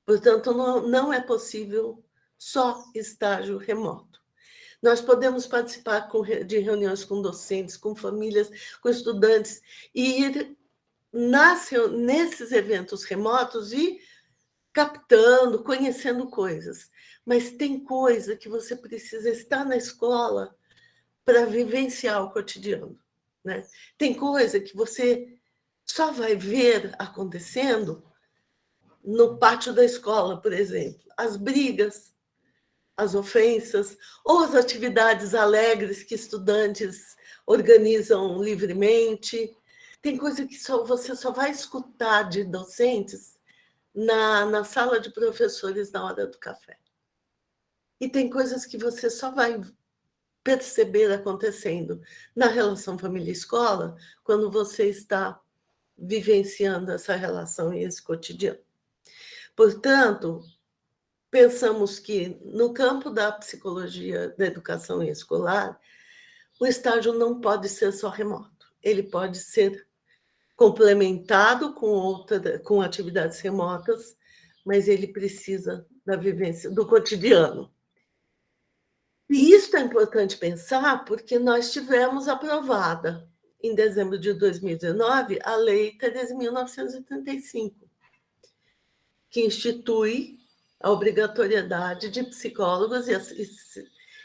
Portanto, não é possível só estágio remoto. Nós podemos participar de reuniões com docentes, com famílias, com estudantes, e ir nesses eventos remotos e captando, conhecendo coisas. Mas tem coisa que você precisa estar na escola para vivenciar o cotidiano, né? Tem coisa que você só vai ver acontecendo no pátio da escola, por exemplo. As brigas, as ofensas, ou as atividades alegres que estudantes organizam livremente. Tem coisa que você só vai escutar de docentes na sala de professores na hora do café. E tem coisas que você só vai perceber acontecendo na relação família-escola quando você está vivenciando essa relação e esse cotidiano. Portanto, pensamos que no campo da psicologia da educação escolar, o estágio não pode ser só remoto. Ele pode ser complementado com atividades remotas, mas ele precisa da vivência do cotidiano. E isso é importante pensar porque nós tivemos aprovada, em dezembro de 2019, a Lei 13.935, que institui a obrigatoriedade de psicólogos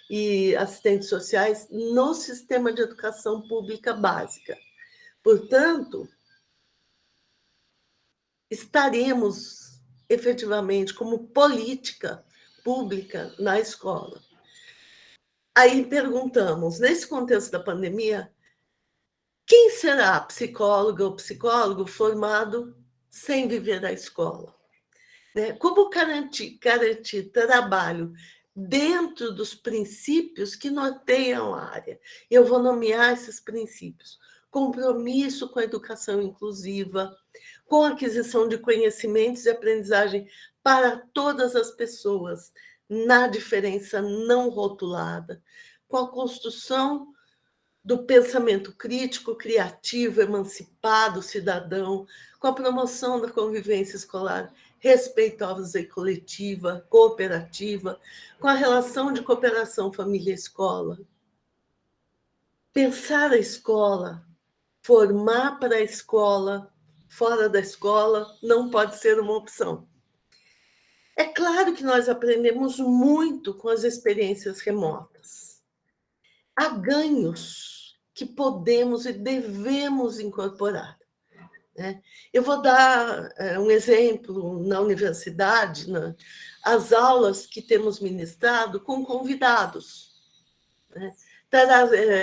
e assistentes sociais no sistema de educação pública básica. Portanto, estaremos efetivamente como política pública na escola. Aí perguntamos, nesse contexto da pandemia, quem será psicóloga ou psicólogo formado sem viver a escola? Como garantir trabalho dentro dos princípios que norteiam a área? Eu vou nomear esses princípios: compromisso com a educação inclusiva, com a aquisição de conhecimentos e aprendizagem para todas as pessoas, na diferença não rotulada, com a construção do pensamento crítico, criativo, emancipado, cidadão, com a promoção da convivência escolar respeitosa e coletiva, cooperativa, com a relação de cooperação família-escola. Pensar a escola, formar para a escola, fora da escola, não pode ser uma opção. É claro que nós aprendemos muito com as experiências remotas. Há ganhos que podemos e devemos incorporar. Eu vou dar um exemplo na universidade, as aulas que temos ministrado com convidados.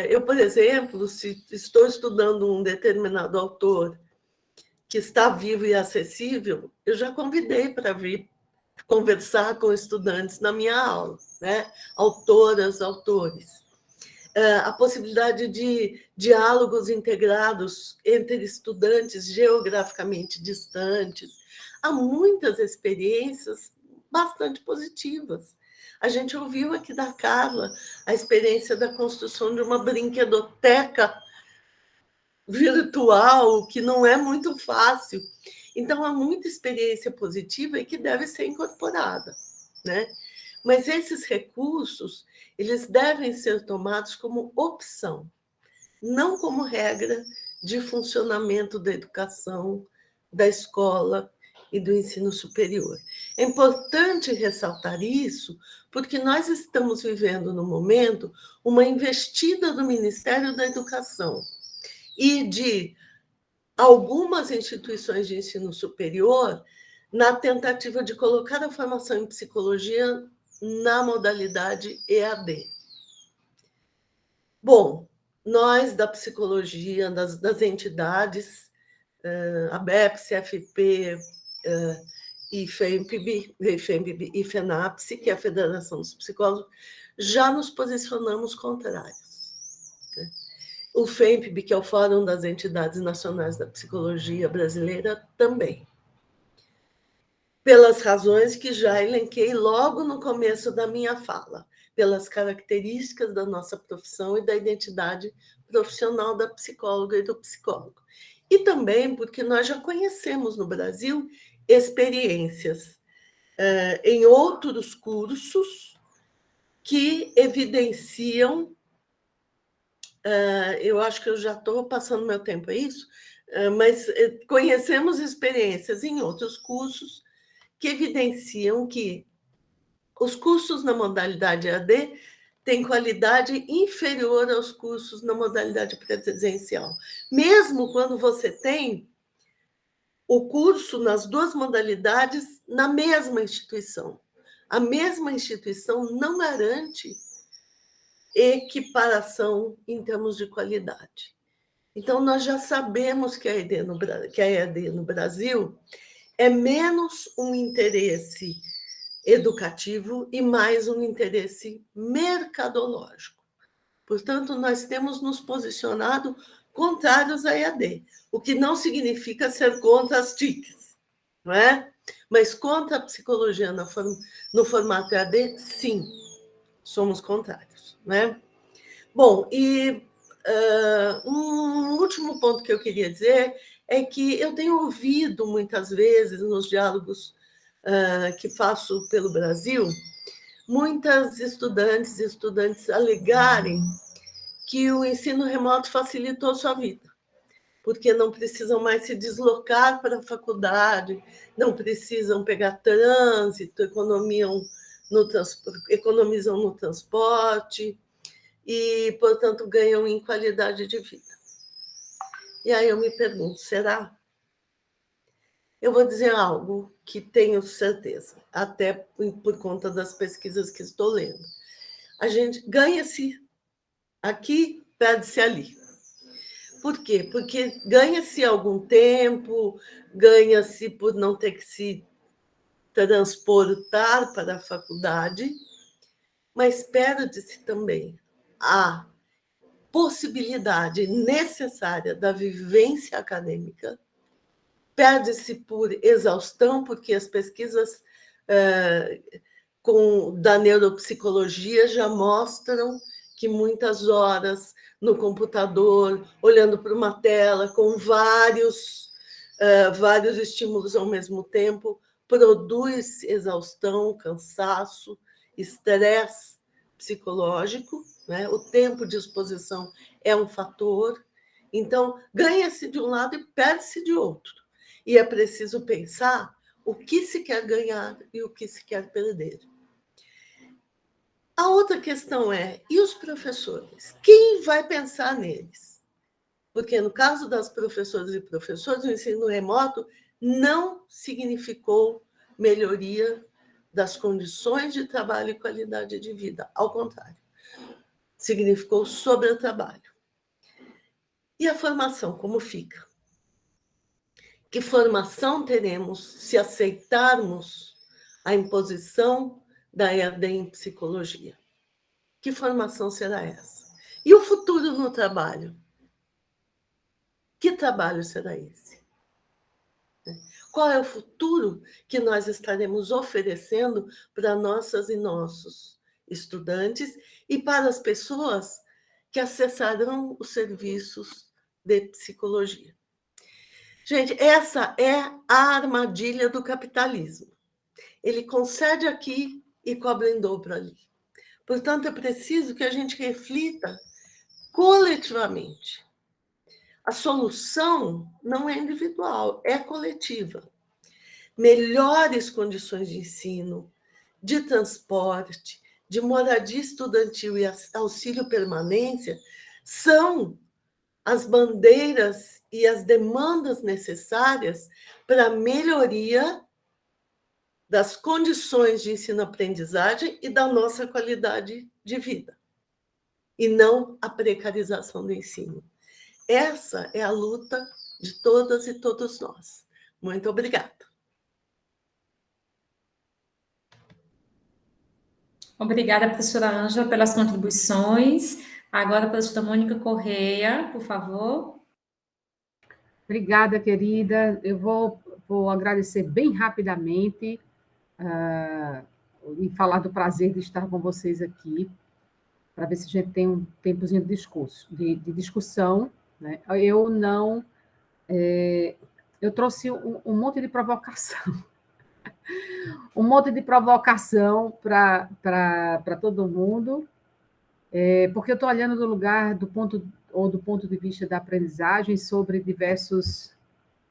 Eu, por exemplo, se estou estudando um determinado autor que está vivo e acessível, eu já convidei para vir conversar com estudantes na minha aula, autoras, autores. A possibilidade de diálogos integrados entre estudantes geograficamente distantes. Há muitas experiências bastante positivas. A gente ouviu aqui da Carla a experiência da construção de uma brinquedoteca virtual, que não é muito fácil. Então, há muita experiência positiva e que deve ser incorporada, Mas esses recursos, eles devem ser tomados como opção, não como regra de funcionamento da educação, da escola e do ensino superior. É importante ressaltar isso, porque nós estamos vivendo, no momento, uma investida do Ministério da Educação e de algumas instituições de ensino superior na tentativa de colocar a formação em psicologia na modalidade EAD. Bom, nós da psicologia, das entidades, a BEPS, CFP e FEMPB e FENAPSE, que é a Federação dos Psicólogos, já nos posicionamos contrários. O FEMPB, que é o Fórum das Entidades Nacionais da Psicologia Brasileira, também. Pelas razões que já elenquei logo no começo da minha fala, pelas características da nossa profissão e da identidade profissional da psicóloga e do psicólogo. E também porque nós já conhecemos no Brasil experiências em outros cursos que evidenciam, eu acho que eu já estou passando meu tempo, é isso? Mas conhecemos experiências em outros cursos que evidenciam que os cursos na modalidade EAD têm qualidade inferior aos cursos na modalidade presencial. Mesmo quando você tem o curso nas duas modalidades na mesma instituição. A mesma instituição não garante equiparação em termos de qualidade. Então, nós já sabemos que a EAD no Brasil é menos um interesse educativo e mais um interesse mercadológico. Portanto, nós temos nos posicionado contrários à EAD, o que não significa ser contra as TICs, não é? Mas contra a psicologia no formato EAD, sim, somos contrários, não é? Bom, e um último ponto que eu queria dizer é que eu tenho ouvido muitas vezes nos diálogos que faço pelo Brasil, muitas estudantes e estudantes alegarem que o ensino remoto facilitou sua vida, porque não precisam mais se deslocar para a faculdade, não precisam pegar trânsito, economizam no transporte e, portanto, ganham em qualidade de vida. E aí eu me pergunto, será? Eu vou dizer algo que tenho certeza, até por conta das pesquisas que estou lendo. A gente ganha-se aqui, perde-se ali. Por quê? Porque ganha-se algum tempo, ganha-se por não ter que se transportar para a faculdade, mas perde-se também a possibilidade necessária da vivência acadêmica, perde-se por exaustão, porque as pesquisas da neuropsicologia já mostram que muitas horas no computador, olhando para uma tela, com vários estímulos ao mesmo tempo, produz exaustão, cansaço, estresse psicológico, né? O tempo de exposição é um fator. Então, ganha-se de um lado e perde-se de outro. E é preciso pensar o que se quer ganhar e o que se quer perder. A outra questão é, e os professores? Quem vai pensar neles? Porque, no caso das professoras e professores, o ensino remoto não significou melhoria das condições de trabalho e qualidade de vida. Ao contrário, significou sobretrabalho. E a formação, como fica? Que formação teremos se aceitarmos a imposição da EAD em psicologia? Que formação será essa? E o futuro no trabalho? Que trabalho será esse? Qual é o futuro que nós estaremos oferecendo para nossas e nossos estudantes e para as pessoas que acessarão os serviços de psicologia? Gente, essa é a armadilha do capitalismo. Ele concede aqui e cobra em dobro ali. Portanto, é preciso que a gente reflita coletivamente. A solução não é individual, é coletiva. Melhores condições de ensino, de transporte, de moradia estudantil e auxílio permanência são as bandeiras e as demandas necessárias para a melhoria das condições de ensino-aprendizagem e da nossa qualidade de vida, e não a precarização do ensino. Essa é a luta de todas e todos nós. Muito obrigada. Obrigada, professora Ângela, pelas contribuições. Agora, a professora Mônica Correia, por favor. Obrigada, querida. Eu vou agradecer bem rapidamente e falar do prazer de estar com vocês aqui, para ver se a gente tem um tempozinho de discussão. Né? Eu trouxe um monte de provocação. Um monte de provocação para todo mundo, porque eu estou olhando do lugar do ponto de vista da aprendizagem sobre diversos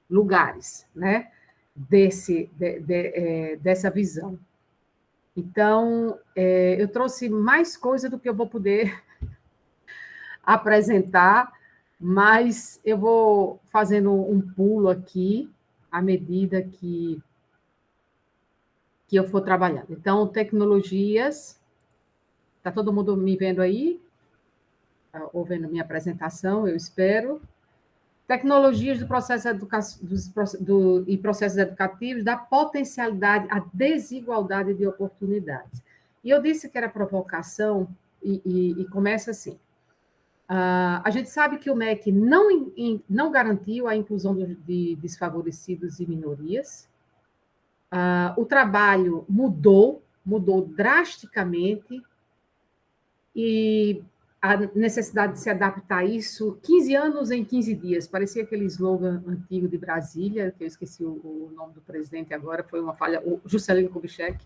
lugares, né? Dessa visão. Então, eu trouxe mais coisa do que eu vou poder apresentar, mas eu vou fazendo um pulo aqui à medida que eu for trabalhando. Então, tecnologias. Está todo mundo me vendo aí? Ou vendo minha apresentação, eu espero. Tecnologias do processo e processos educativos, da potencialidade, a desigualdade de oportunidades. E eu disse que era provocação, e começa assim. A gente sabe que o MEC não garantiu a inclusão de desfavorecidos e minorias. O trabalho mudou drasticamente, e a necessidade de se adaptar a isso, 15 anos em 15 dias, parecia aquele slogan antigo de Brasília, que eu esqueci o nome do presidente agora, foi uma falha, o Juscelino Kubitschek,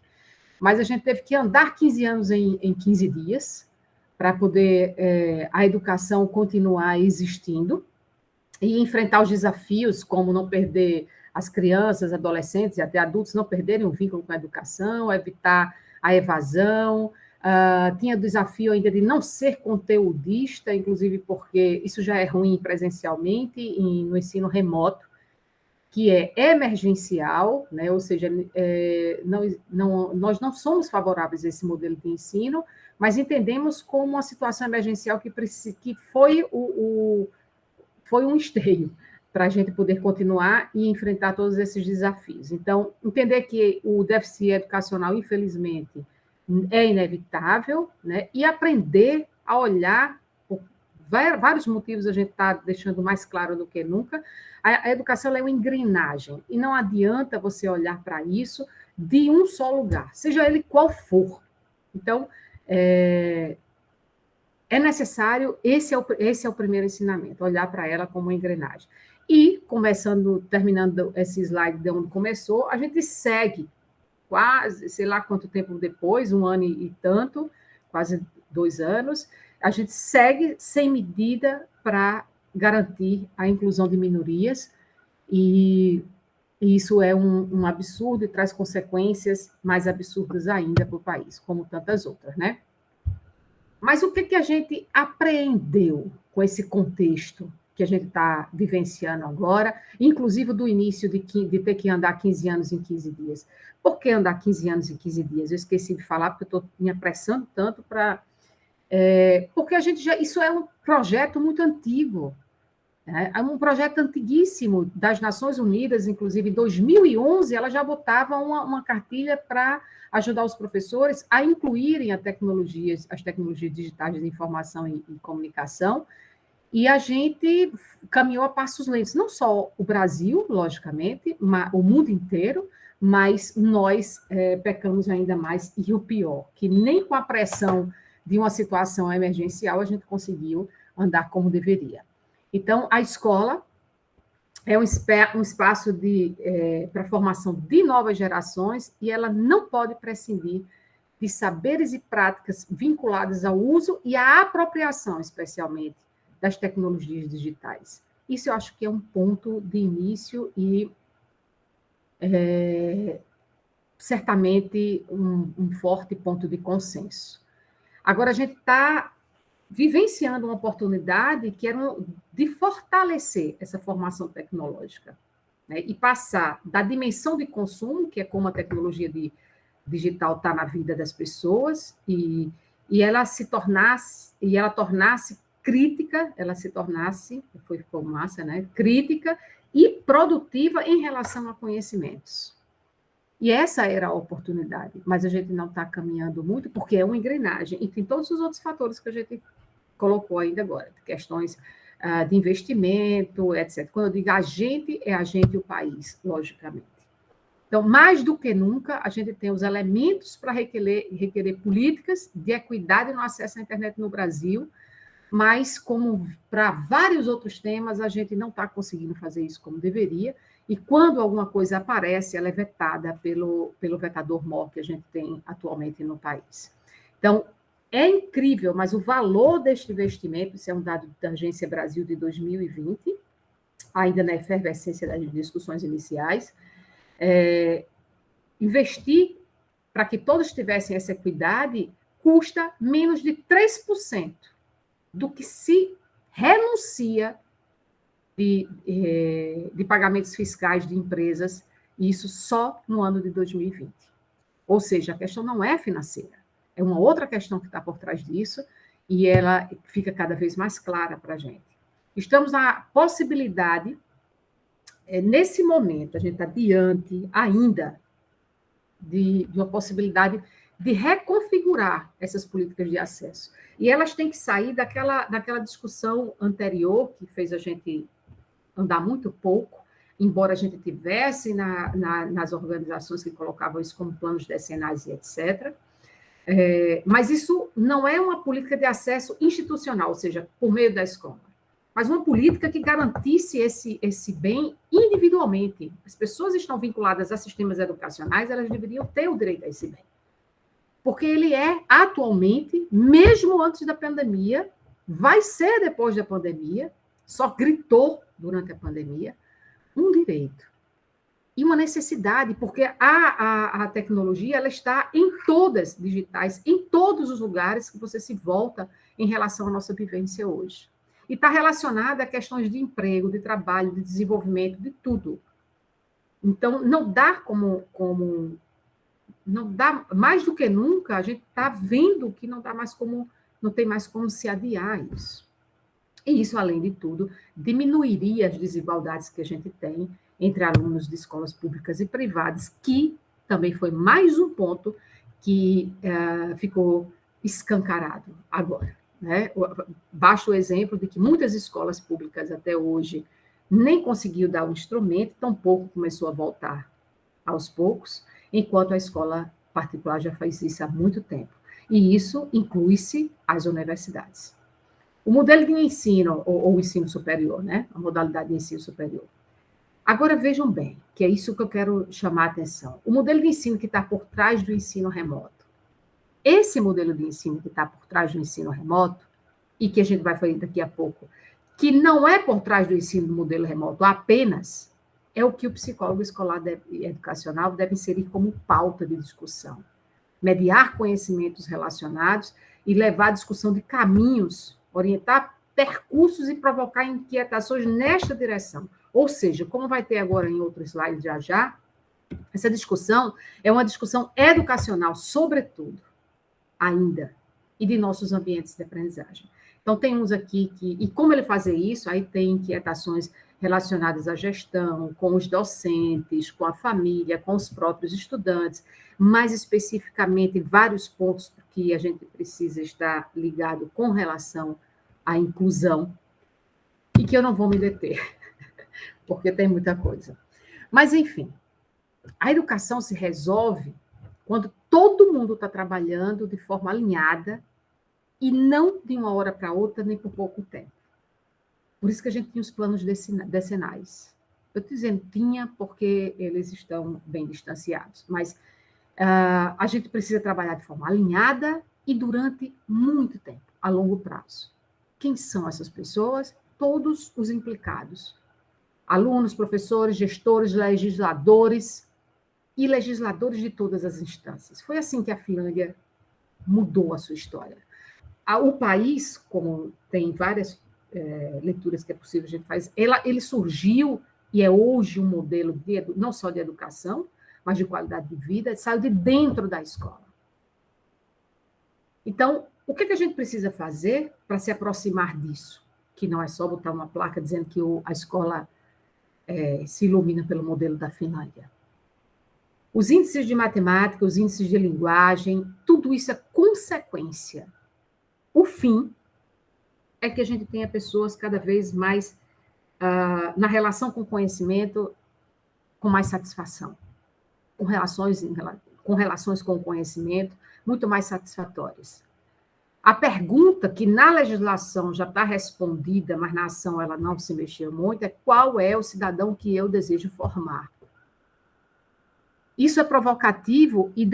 mas a gente teve que andar 15 anos em 15 dias para poder a educação continuar existindo e enfrentar os desafios, como não perder as crianças, adolescentes e até adultos, não perderem o vínculo com a educação, evitar a evasão. Tinha o desafio ainda de não ser conteudista, inclusive porque isso já é ruim presencialmente e no ensino remoto, que é emergencial, né? Ou seja, nós não somos favoráveis a esse modelo de ensino, mas entendemos como uma situação emergencial que foi um esteio para a gente poder continuar e enfrentar todos esses desafios. Então, entender que o déficit educacional, infelizmente, é inevitável, né? E aprender a olhar, por vários motivos a gente está deixando mais claro do que nunca, a educação é uma engrenagem, e não adianta você olhar para isso de um só lugar, seja ele qual for. Então, é necessário, esse é o primeiro ensinamento, olhar para ela como uma engrenagem. E, terminando esse slide de onde começou, a gente segue quase, sei lá quanto tempo depois, 1 ano e tanto, quase 2 anos, a gente segue sem medida para garantir a inclusão de minorias, e isso é um absurdo e traz consequências mais absurdas ainda para o país, como tantas outras, né? Mas o que a gente aprendeu com esse contexto que a gente está vivenciando agora, inclusive do início de ter que andar 15 anos em 15 dias? Por que andar 15 anos em 15 dias? Eu esqueci de falar, porque eu estou me apressando tanto para... porque isso é um projeto muito antigo, né? É um projeto antiguíssimo das Nações Unidas, inclusive em 2011, ela já botava uma cartilha para ajudar os professores a incluírem as tecnologias digitais de informação e comunicação, e a gente caminhou a passos lentos, não só o Brasil, logicamente, o mundo inteiro, mas nós pecamos ainda mais, e o pior, que nem com a pressão de uma situação emergencial a gente conseguiu andar como deveria. Então, a escola é um espaço para a formação de novas gerações, e ela não pode prescindir de saberes e práticas vinculadas ao uso e à apropriação, especialmente, das tecnologias digitais. Isso eu acho que é um ponto de início e certamente um forte ponto de consenso. Agora, a gente está vivenciando uma oportunidade que era de fortalecer essa formação tecnológica, né? E passar da dimensão de consumo, que é como a tecnologia digital está na vida das pessoas, e ela tornasse crítica, ficou massa, né? Crítica e produtiva em relação a conhecimentos. E essa era a oportunidade, mas a gente não está caminhando muito, porque é uma engrenagem, e tem todos os outros fatores que a gente colocou ainda agora, questões de investimento, etc. Quando eu digo a gente, é a gente e o país, logicamente. Então, mais do que nunca, a gente tem os elementos para requerer políticas de equidade no acesso à internet no Brasil, mas, como para vários outros temas, a gente não está conseguindo fazer isso como deveria, e quando alguma coisa aparece, ela é vetada pelo vetador maior que a gente tem atualmente no país. Então, é incrível, mas o valor deste investimento, isso é um dado da Agência Brasil de 2020, ainda na efervescência das discussões iniciais, investir para que todos tivessem essa equidade custa menos de 3% do que se renuncia de pagamentos fiscais de empresas, e isso só no ano de 2020. Ou seja, a questão não é financeira, é uma outra questão que está por trás disso, e ela fica cada vez mais clara para a gente. Estamos na possibilidade, nesse momento, a gente está diante ainda de uma possibilidade de reconfigurar essas políticas de acesso. E elas têm que sair daquela discussão anterior, que fez a gente andar muito pouco, embora a gente tivesse nas organizações que colocavam isso como planos decenais e etc. Mas isso não é uma política de acesso institucional, ou seja, por meio da escola, mas uma política que garantisse esse bem individualmente. As pessoas estão vinculadas a sistemas educacionais, elas deveriam ter o direito a esse bem. Porque ele é, atualmente, mesmo antes da pandemia, vai ser depois da pandemia, só gritou durante a pandemia, um direito. E uma necessidade, porque a tecnologia ela está em todas digitais, em todos os lugares que você se volta em relação à nossa vivência hoje. E está relacionada a questões de emprego, de trabalho, de desenvolvimento, de tudo. Então, não dá não dá, mais do que nunca, a gente está vendo que não tem mais como se adiar isso. E isso, além de tudo, diminuiria as desigualdades que a gente tem entre alunos de escolas públicas e privadas, que também foi mais um ponto que ficou escancarado agora. Né? Basta o exemplo de que muitas escolas públicas até hoje nem conseguiu dar um instrumento, tampouco começou a voltar aos poucos, enquanto a escola particular já faz isso há muito tempo. E isso inclui-se as universidades. O modelo de ensino, ou ensino superior, né? A modalidade de ensino superior. Agora, vejam bem, que é isso que eu quero chamar a atenção. O modelo de ensino que está por trás do ensino remoto. Esse modelo de ensino que está por trás do ensino remoto, e que a gente vai falar daqui a pouco, que não é por trás do ensino do modelo remoto apenas, é o que o psicólogo escolar e educacional deve inserir como pauta de discussão. Mediar conhecimentos relacionados e levar a discussão de caminhos, orientar percursos e provocar inquietações nesta direção. Ou seja, como vai ter agora em outro slide já, essa discussão é uma discussão educacional, sobretudo, ainda, e de nossos ambientes de aprendizagem. Então, tem uns aqui e como ele fazer isso, aí tem inquietações relacionadas à gestão, com os docentes, com a família, com os próprios estudantes, mais especificamente vários pontos que a gente precisa estar ligado com relação à inclusão, e que eu não vou me deter, porque tem muita coisa. Mas, enfim, a educação se resolve quando todo mundo está trabalhando de forma alinhada e não de uma hora para outra, nem por pouco tempo. Por isso que a gente tinha os planos decenais. Eu estou dizendo tinha porque eles estão bem distanciados, mas A gente precisa trabalhar de forma alinhada e durante muito tempo, a longo prazo. Quem são essas pessoas? Todos os implicados. Alunos, professores, gestores, legisladores e legisladores de todas as instâncias. Foi assim que a Finlândia mudou a sua história. O país, como tem várias leituras que é possível a gente fazer, ele surgiu e é hoje um modelo não só de educação, mas de qualidade de vida, saiu de dentro da escola. Então, o que a gente precisa fazer para se aproximar disso? Que não é só botar uma placa dizendo que a escola se ilumina pelo modelo da Finlândia. Os índices de matemática, os índices de linguagem, tudo isso é consequência. O fim é que a gente tenha pessoas cada vez mais na relação com o conhecimento com mais satisfação, com relações com o conhecimento muito mais satisfatórias. A pergunta que na legislação já está respondida, mas na ação ela não se mexeu muito, é qual é o cidadão que eu desejo formar? Isso é provocativo e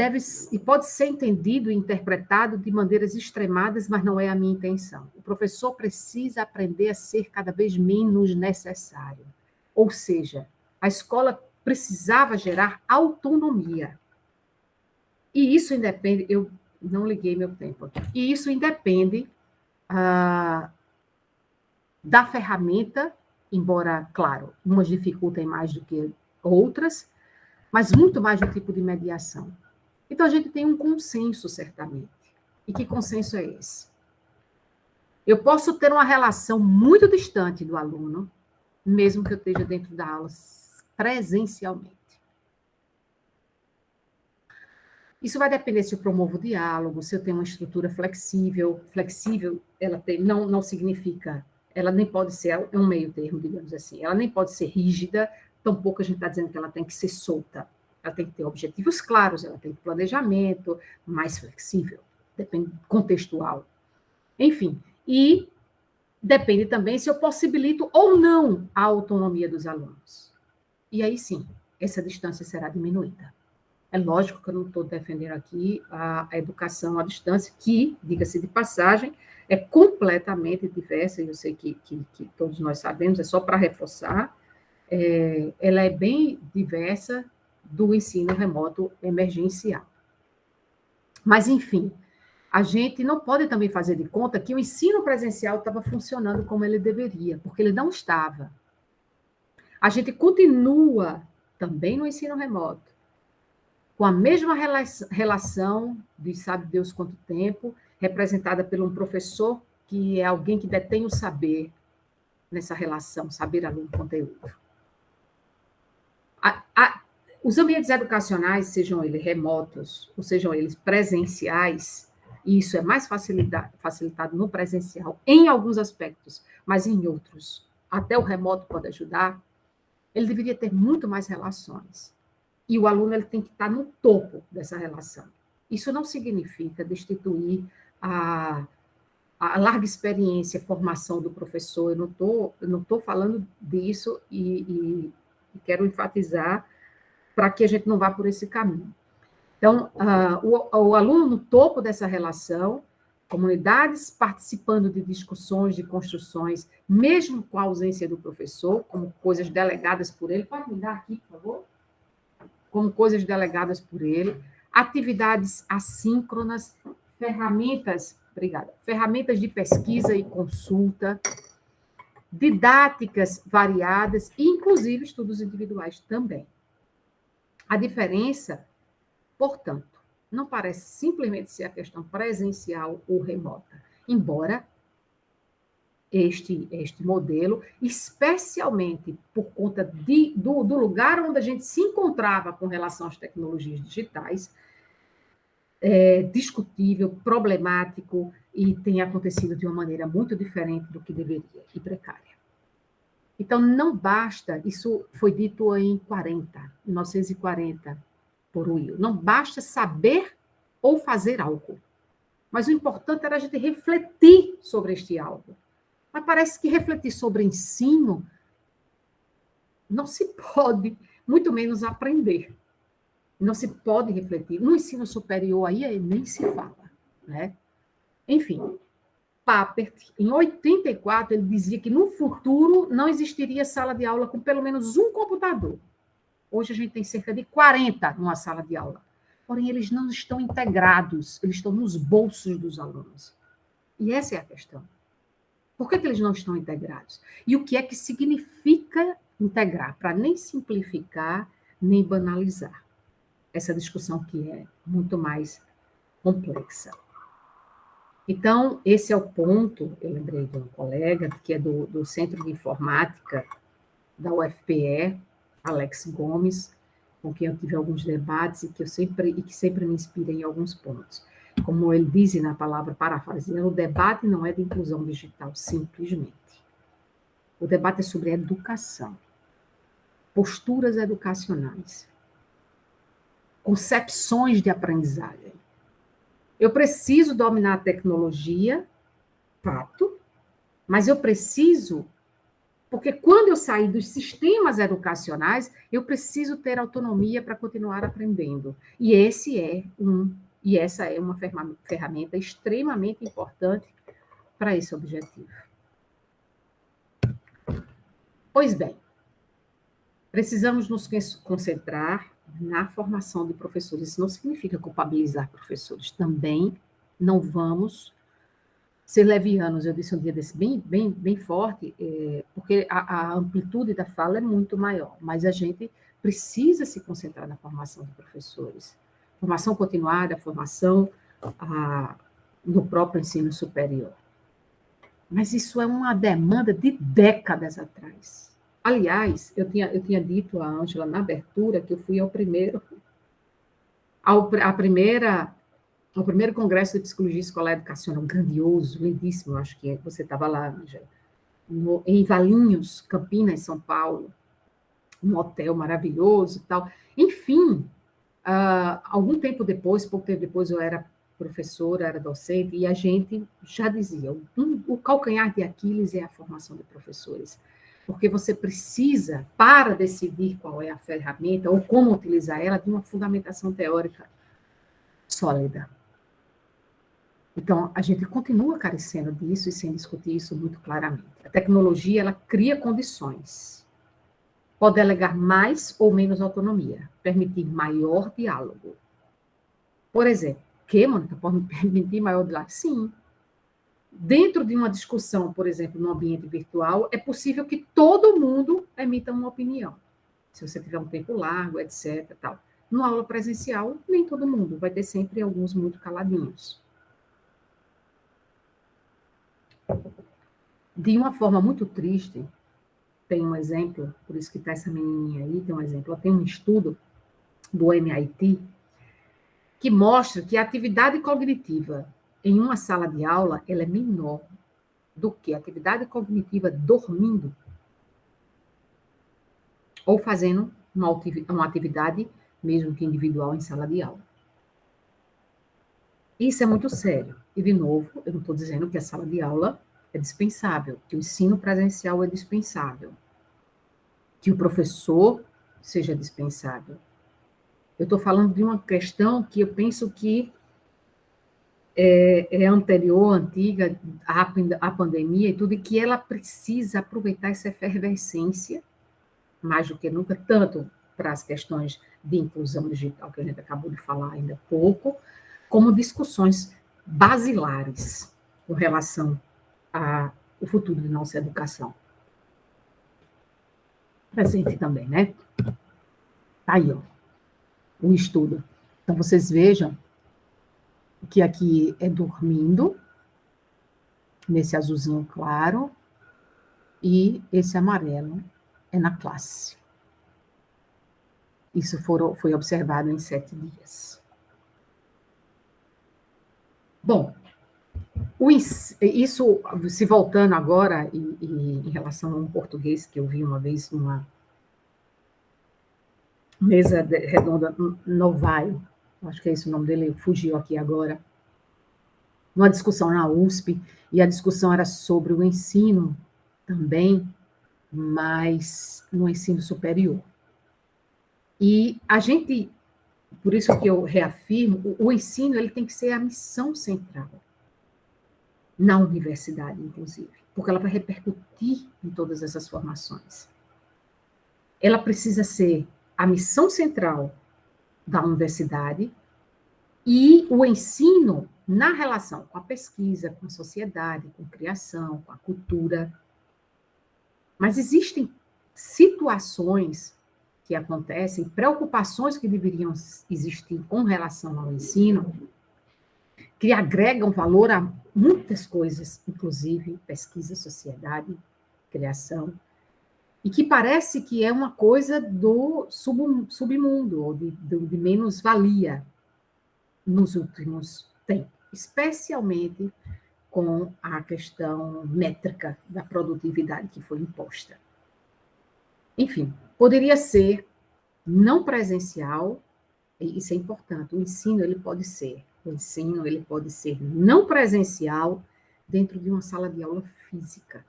pode ser entendido e interpretado de maneiras extremadas, mas não é a minha intenção. O professor precisa aprender a ser cada vez menos necessário. Ou seja, a escola precisava gerar autonomia. E isso independe... Eu não liguei meu tempo aqui. E isso independe da ferramenta, embora, claro, umas dificultem mais do que outras, mas muito mais do tipo de mediação. Então, a gente tem um consenso, certamente. E que consenso é esse? Eu posso ter uma relação muito distante do aluno, mesmo que eu esteja dentro da aula presencialmente. Isso vai depender se eu promovo o diálogo, se eu tenho uma estrutura flexível. Flexível, ela não significa... Ela nem pode ser um meio termo, digamos assim. Ela nem pode ser rígida, tampouco a gente está dizendo que ela tem que ser solta. Ela tem que ter objetivos claros, ela tem que ter planejamento mais flexível, depende contextual. Enfim, e depende também se eu possibilito ou não a autonomia dos alunos. E aí sim, essa distância será diminuída. É lógico que eu não estou defendendo aqui a educação à distância, que, diga-se de passagem, é completamente diversa, e eu sei que todos nós sabemos, é só para reforçar, ela é bem diversa do ensino remoto emergencial. Mas, enfim, a gente não pode também fazer de conta que o ensino presencial estava funcionando como ele deveria, porque ele não estava. A gente continua também no ensino remoto, com a mesma relação de sabe Deus quanto tempo, representada por um professor que é alguém que detém o saber nessa relação, saber aluno-conteúdo. Os ambientes educacionais, sejam eles remotos, ou sejam eles presenciais, e isso é mais facilitado no presencial, em alguns aspectos, mas em outros, até o remoto pode ajudar, ele deveria ter muito mais relações. E o aluno ele tem que estar no topo dessa relação. Isso não significa destituir a larga experiência, formação do professor. Eu não estou falando disso e quero enfatizar para que a gente não vá por esse caminho. Então, o aluno no topo dessa relação, comunidades participando de discussões, de construções, mesmo com a ausência do professor, como coisas delegadas por ele. Pode me dar aqui, por favor? Como coisas delegadas por ele, atividades assíncronas, ferramentas de pesquisa e consulta, didáticas variadas e, inclusive, estudos individuais também. A diferença, portanto, não parece simplesmente ser a questão presencial ou remota, embora este modelo, especialmente por conta do lugar onde a gente se encontrava com relação às tecnologias digitais, discutível, problemático e tem acontecido de uma maneira muito diferente do que deveria e precária. Então, não basta, isso foi dito em 1940, por Will, não basta saber ou fazer algo, mas o importante era a gente refletir sobre este algo. Mas parece que refletir sobre ensino não se pode, muito menos aprender. Não se pode refletir. No ensino superior, aí nem se fala, né? Enfim, Papert, em 84, ele dizia que no futuro não existiria sala de aula com pelo menos um computador. Hoje a gente tem cerca de 40 numa sala de aula. Porém, eles não estão integrados, eles estão nos bolsos dos alunos. E essa é a questão. Por que eles não estão integrados? E o que é que significa integrar? Para nem simplificar, nem banalizar. Essa discussão que é muito mais complexa. Então, esse é o ponto, eu lembrei de um colega, que é do Centro de Informática da UFPE, Alex Gomes, com quem eu tive alguns debates e que sempre me inspira em alguns pontos. Como ele diz na palavra parafraseando, o debate não é de inclusão digital, simplesmente. O debate é sobre educação, posturas educacionais, concepções de aprendizagem. Eu preciso dominar a tecnologia, fato, mas eu preciso, porque quando eu sair dos sistemas educacionais, eu preciso ter autonomia para continuar aprendendo. E essa é uma ferramenta extremamente importante para esse objetivo. Pois bem, precisamos nos concentrar na formação de professores. Isso não significa culpabilizar professores. Também não vamos ser levianos. Eu disse um dia desse bem forte, porque a amplitude da fala é muito maior, mas a gente precisa se concentrar na formação de professores. Formação continuada, formação no próprio ensino superior. Mas isso é uma demanda de décadas atrás. Aliás, eu tinha dito a Ângela na abertura que eu fui ao primeiro congresso de psicologia escolar educacional, grandioso, lindíssimo, acho que você estava lá, Ângela, em Valinhos, Campinas, São Paulo, um hotel maravilhoso e tal. Enfim, algum tempo depois, pouco tempo depois, eu era professora, era docente, e a gente já dizia, o calcanhar de Aquiles é a formação de professores. Porque você precisa, para decidir qual é a ferramenta ou como utilizar ela, de uma fundamentação teórica sólida. Então, a gente continua carecendo disso e sem discutir isso muito claramente. A tecnologia, ela cria condições. Pode delegar mais ou menos autonomia, permitir maior diálogo. Por exemplo, Mônica, pode permitir maior diálogo? Sim. Dentro de uma discussão, por exemplo, no ambiente virtual, é possível que todo mundo emita uma opinião. Se você tiver um tempo largo, etc. Tal. No aula presencial, nem todo mundo, vai ter sempre alguns muito caladinhos. De uma forma muito triste, tem um exemplo, por isso que está essa menininha aí, tem um exemplo, tem um estudo do MIT que mostra que a atividade cognitiva em uma sala de aula, ela é menor do que a atividade cognitiva dormindo ou fazendo uma atividade, mesmo que individual, em sala de aula. Isso é muito sério. E, de novo, eu não estou dizendo que a sala de aula é dispensável, que o ensino presencial é dispensável, que o professor seja dispensável. Eu estou falando de uma questão que eu penso que é anterior, antiga, à pandemia e tudo, e que ela precisa aproveitar essa efervescência, mais do que nunca, tanto para as questões de inclusão digital, que a gente acabou de falar ainda há pouco, como discussões basilares com relação ao futuro de nossa educação. Presente também, né? Tá aí, ó, o estudo. Então, vocês vejam que aqui é dormindo, nesse azulzinho claro, e esse amarelo é na classe. Isso foi observado em 7 dias. Bom, isso, se voltando agora, em relação a um português que eu vi uma vez numa mesa redonda, Novaio, acho que é esse o nome dele, fugiu aqui agora, numa discussão na USP, e a discussão era sobre o ensino também, mas no ensino superior. E a gente por isso que eu reafirmo, o ensino ele tem que ser a missão central na universidade, inclusive, porque ela vai repercutir em todas essas formações. Ela precisa ser a missão central da universidade e o ensino na relação com a pesquisa, com a sociedade, com a criação, com a cultura. Mas existem situações que acontecem, preocupações que deveriam existir com relação ao ensino, que agregam valor a muitas coisas, inclusive pesquisa, sociedade, criação, e que parece que é uma coisa do submundo, ou de menos-valia nos últimos tempos, especialmente com a questão métrica da produtividade que foi imposta. Enfim, poderia ser não presencial, e isso é importante, o ensino ele pode ser não presencial dentro de uma sala de aula física.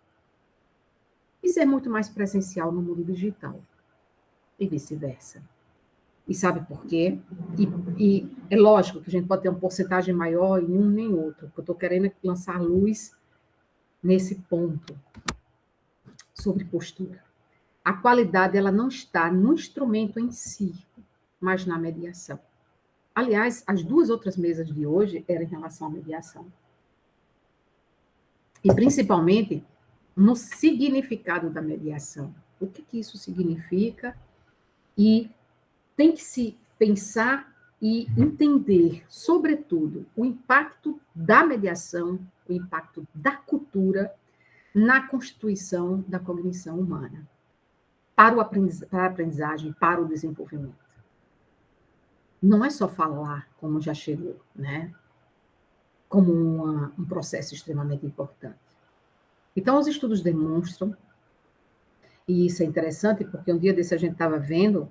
Isso é muito mais presencial no mundo digital, e vice-versa. E sabe por quê? E é lógico que a gente pode ter uma porcentagem maior em um nem outro, porque eu estou querendo lançar luz nesse ponto sobre postura. A qualidade ela não está no instrumento em si, mas na mediação. Aliás, as duas outras mesas de hoje eram em relação à mediação. E principalmente no significado da mediação. O que isso significa? E tem que se pensar e entender, sobretudo, o impacto da mediação, o impacto da cultura na constituição da cognição humana, para a aprendizagem, para o desenvolvimento. Não é só falar, como já chegou, né? Como um processo extremamente importante. Então, os estudos demonstram, e isso é interessante, porque um dia desse a gente estava vendo,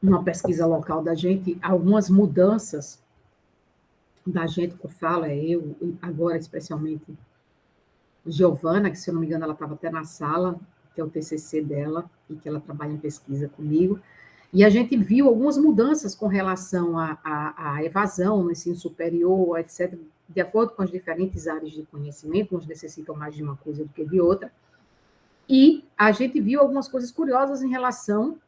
numa pesquisa local da gente, algumas mudanças da gente que eu falo, eu, agora especialmente Giovana, que se eu não me engano ela estava até na sala, que é o TCC dela, e que ela trabalha em pesquisa comigo, e a gente viu algumas mudanças com relação à evasão no ensino superior, etc., de acordo com as diferentes áreas de conhecimento, uns necessitam mais de uma coisa do que de outra, e a gente viu algumas coisas curiosas em relação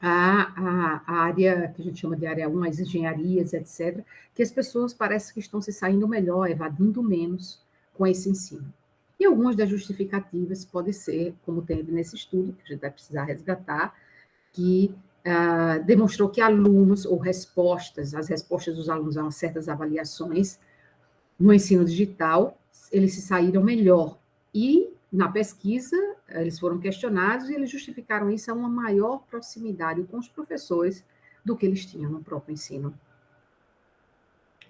a área que a gente chama de área 1, as engenharias, etc., que as pessoas parecem que estão se saindo melhor, evadindo menos com esse ensino. E algumas das justificativas podem ser, como teve nesse estudo, que a gente vai precisar resgatar, que demonstrou que alunos, ou as respostas dos alunos a certas avaliações no ensino digital, eles se saíram melhor. E, na pesquisa, eles foram questionados e eles justificaram isso a uma maior proximidade com os professores do que eles tinham no próprio ensino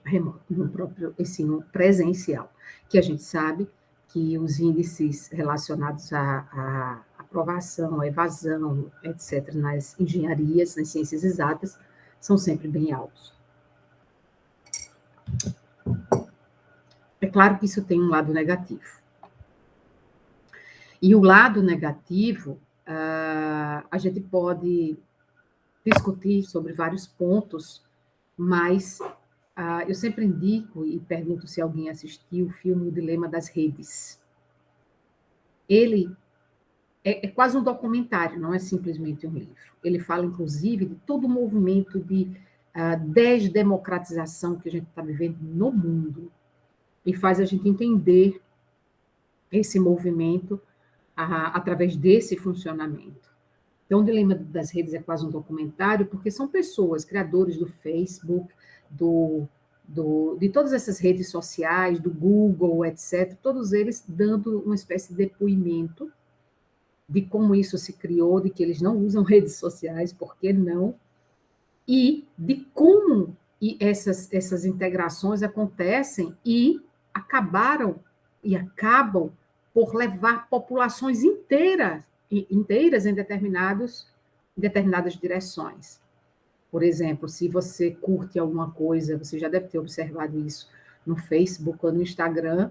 remoto, no próprio ensino presencial, que a gente sabe que os índices relacionados à aprovação, à evasão, etc., nas engenharias, nas ciências exatas, são sempre bem altos. É claro que isso tem um lado negativo. E o lado negativo, a gente pode discutir sobre vários pontos, mas eu sempre indico e pergunto se alguém assistiu o filme O Dilema das Redes. Ele é quase um documentário, não é simplesmente um livro. Ele fala, inclusive, de todo o movimento de desdemocratização que a gente está vivendo no mundo e faz a gente entender esse movimento através desse funcionamento. Então, o Dilema das Redes é quase um documentário, porque são pessoas, criadores do Facebook, de todas essas redes sociais, do Google, etc., todos eles dando uma espécie de depoimento de como isso se criou, de que eles não usam redes sociais, por que não, e de como essas integrações acontecem e acabam por levar populações inteiras em determinadas direções. Por exemplo, se você curte alguma coisa, você já deve ter observado isso no Facebook ou no Instagram,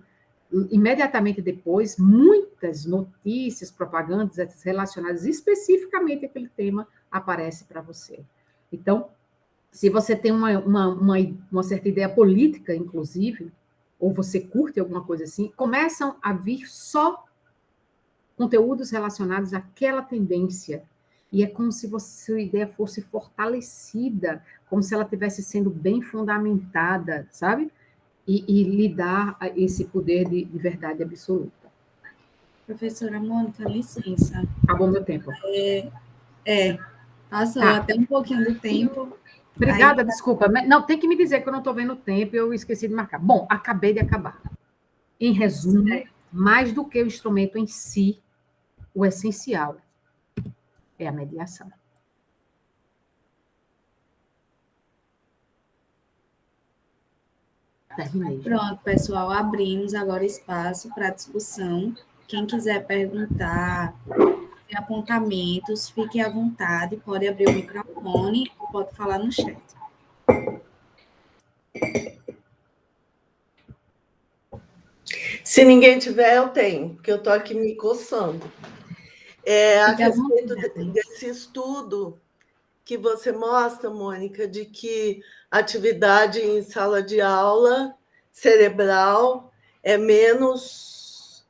imediatamente depois, muitas notícias, propagandas relacionadas especificamente àquele tema aparece para você. Então, se você tem uma certa ideia política, inclusive, ou você curte alguma coisa assim, começam a vir só conteúdos relacionados àquela tendência. E é como se sua ideia fosse fortalecida, como se ela estivesse sendo bem fundamentada, sabe? E lhe dá esse poder de verdade absoluta. Professora Mônica, licença. Acabou meu tempo. Passou Tá. até um pouquinho do tempo. Obrigada, desculpa. Não, tem que me dizer que eu não estou vendo o tempo, eu esqueci de marcar. Bom, acabei de acabar. Em resumo, mais do que o instrumento em si, o essencial é a mediação. Terminei. Pronto, pessoal, abrimos agora espaço para discussão. Quem quiser perguntar, ter apontamentos, fique à vontade, pode abrir o microfone ou pode falar no chat. Se ninguém tiver, eu tenho, porque eu estou aqui me coçando. A respeito desse estudo que você mostra, Mônica, de que atividade em sala de aula cerebral é menos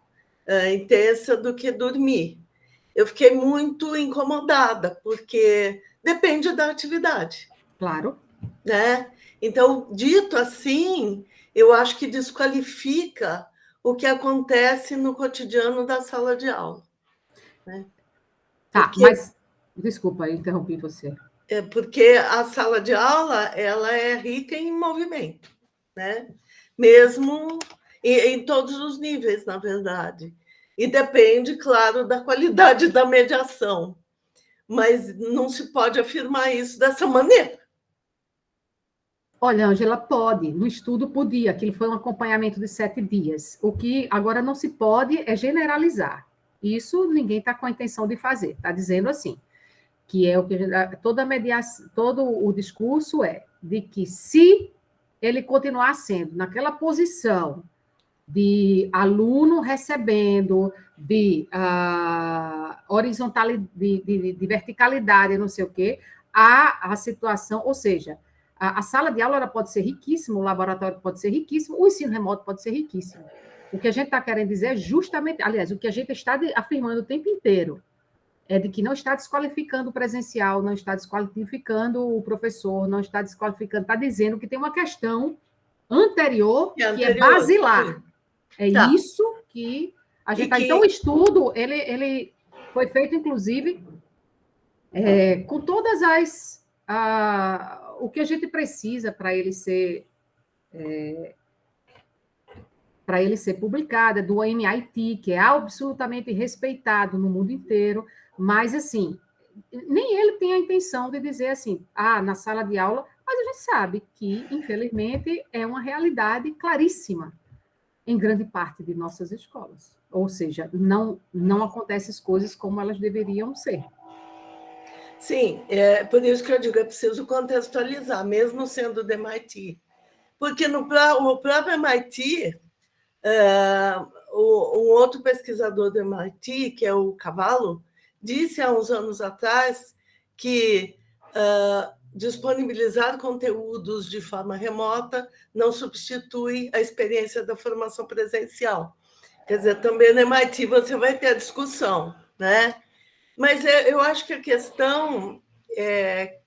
intensa do que dormir. Eu fiquei muito incomodada, porque depende da atividade. Claro. Né? Então, dito assim, eu acho que desqualifica o que acontece no cotidiano da sala de aula. Né? Tá, mas... Desculpa, eu interrompi você. Porque a sala de aula ela é rica em movimento, né? Mesmo em todos os níveis, na verdade. E depende, claro, da qualidade da mediação. Mas não se pode afirmar isso dessa maneira. Olha, Ângela, pode. No estudo podia, aquilo foi um acompanhamento de 7 dias. O que agora não se pode é generalizar. Isso ninguém está com a intenção de fazer. Está dizendo assim, que é o que toda mediação, todo o discurso é de que se ele continuar sendo naquela posição de aluno recebendo, de horizontalidade, de verticalidade, não sei o quê, a situação, ou seja, a sala de aula ela pode ser riquíssima, o laboratório pode ser riquíssimo, o ensino remoto pode ser riquíssimo. O que a gente está querendo dizer é justamente, aliás, o que a gente está afirmando o tempo inteiro, é de que não está desqualificando o presencial, não está desqualificando o professor, não está desqualificando, está dizendo que tem uma questão anterior que é basilar. Sim. É tá. Isso que a gente está... Então, o estudo, ele foi feito, inclusive, com todas as... o que a gente precisa para ele ser... para ele ser publicado, do MIT, que é absolutamente respeitado no mundo inteiro, mas, assim, nem ele tem a intenção de dizer assim, na sala de aula, mas a gente sabe que, infelizmente, é uma realidade claríssima em grande parte de nossas escolas. Ou seja, não acontecem as coisas como elas deveriam ser. Sim, é por isso que eu digo, é preciso contextualizar, mesmo sendo do MIT. Porque no próprio MIT, um outro pesquisador do MIT, que é o Cavallo, disse há uns anos atrás que disponibilizar conteúdos de forma remota não substitui a experiência da formação presencial. Quer dizer, também no MIT você vai ter a discussão, né? Mas eu acho que a questão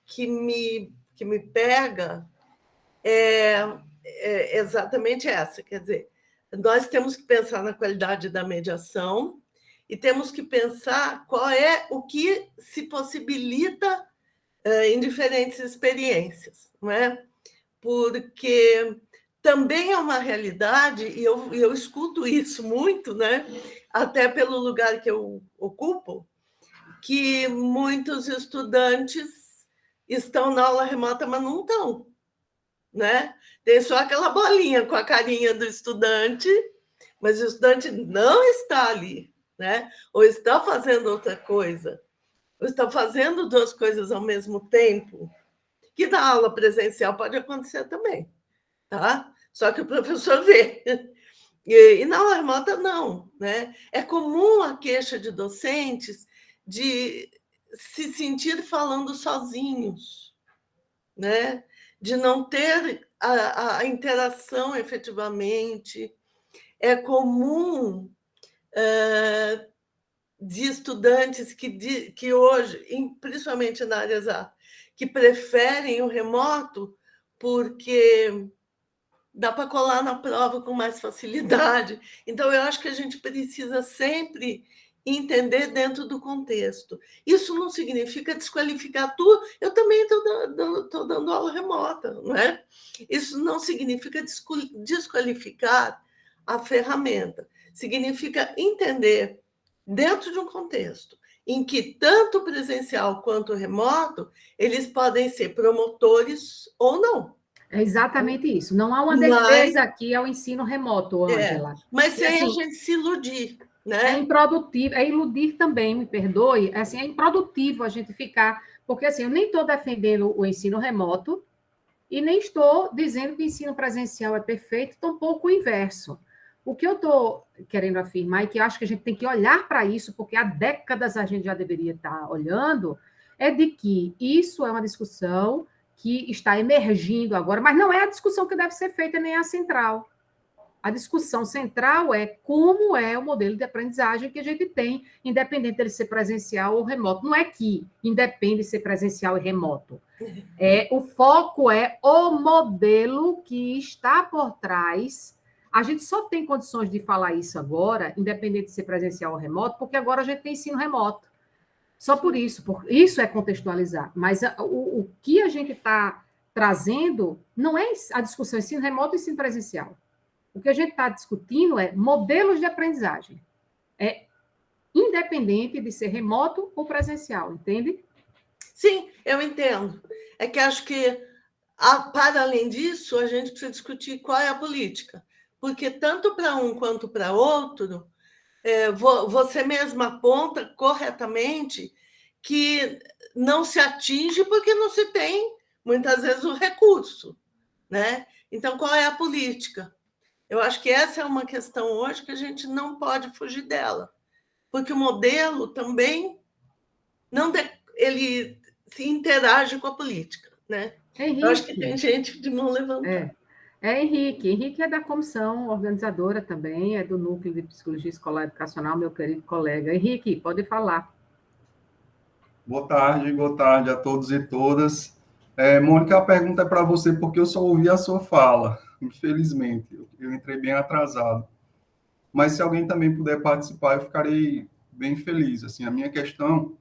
que me pega é exatamente essa, quer dizer, nós temos que pensar na qualidade da mediação e temos que pensar qual é o que se possibilita em diferentes experiências, não é? Porque também é uma realidade, e eu escuto isso muito, né? Até pelo lugar que eu ocupo, que muitos estudantes estão na aula remota, mas não estão, né? Tem só aquela bolinha com a carinha do estudante, mas o estudante não está ali, né? Ou está fazendo outra coisa, ou está fazendo 2 coisas ao mesmo tempo, que na aula presencial pode acontecer também, tá? Só que o professor vê. E na aula remota, não, né? É comum a queixa de docentes de se sentir falando sozinhos, né? De não ter a interação efetivamente. É comum de estudantes que hoje, principalmente na área exata, que preferem o remoto porque dá para colar na prova com mais facilidade. Então, eu acho que a gente precisa sempre entender dentro do contexto. Isso não significa desqualificar tudo. Eu também estou dando aula remota, não é? Isso não significa desqualificar a ferramenta. Significa entender dentro de um contexto em que tanto presencial quanto remoto, eles podem ser promotores ou não. É exatamente isso. Não há uma defesa aqui ao ensino remoto, Ângela. Mas sem a gente se iludir, né? É improdutivo, é iludir também, me perdoe. Assim, é improdutivo a gente ficar... Porque assim, eu nem estou defendendo o ensino remoto e nem estou dizendo que o ensino presencial é perfeito, tampouco o inverso. O que eu estou querendo afirmar e que eu acho que a gente tem que olhar para isso, porque há décadas a gente já deveria estar olhando, é de que isso é uma discussão que está emergindo agora, mas não é a discussão que deve ser feita nem a central. A discussão central é como é o modelo de aprendizagem que a gente tem, independente dele ser presencial ou remoto. Não é que independe de ser presencial e remoto. O foco é o modelo que está por trás. A gente só tem condições de falar isso agora, independente de ser presencial ou remoto, porque agora a gente tem ensino remoto. Só por isso é contextualizar. Mas o que a gente está trazendo não é a discussão ensino remoto e ensino presencial. O que a gente está discutindo é modelos de aprendizagem. É independente de ser remoto ou presencial, entende? Sim, eu entendo. É que acho que, para além disso, a gente precisa discutir qual é a política. Porque tanto para um quanto para outro, você mesma aponta corretamente que não se atinge porque não se tem, muitas vezes, o recurso, né? Então, qual é a política? Eu acho que essa é uma questão hoje que a gente não pode fugir dela, porque o modelo também ele se interage com a política, né? Henrique, eu acho que tem gente de mão levantada. Henrique. Henrique é da comissão organizadora também, é do Núcleo de Psicologia Escolar Educacional, meu querido colega. Henrique, pode falar. Boa tarde a todos e todas. Mônica, a pergunta é para você, porque eu só ouvi a sua fala, infelizmente. Eu entrei bem atrasado. Mas se alguém também puder participar, eu ficarei bem feliz. Assim, a minha questão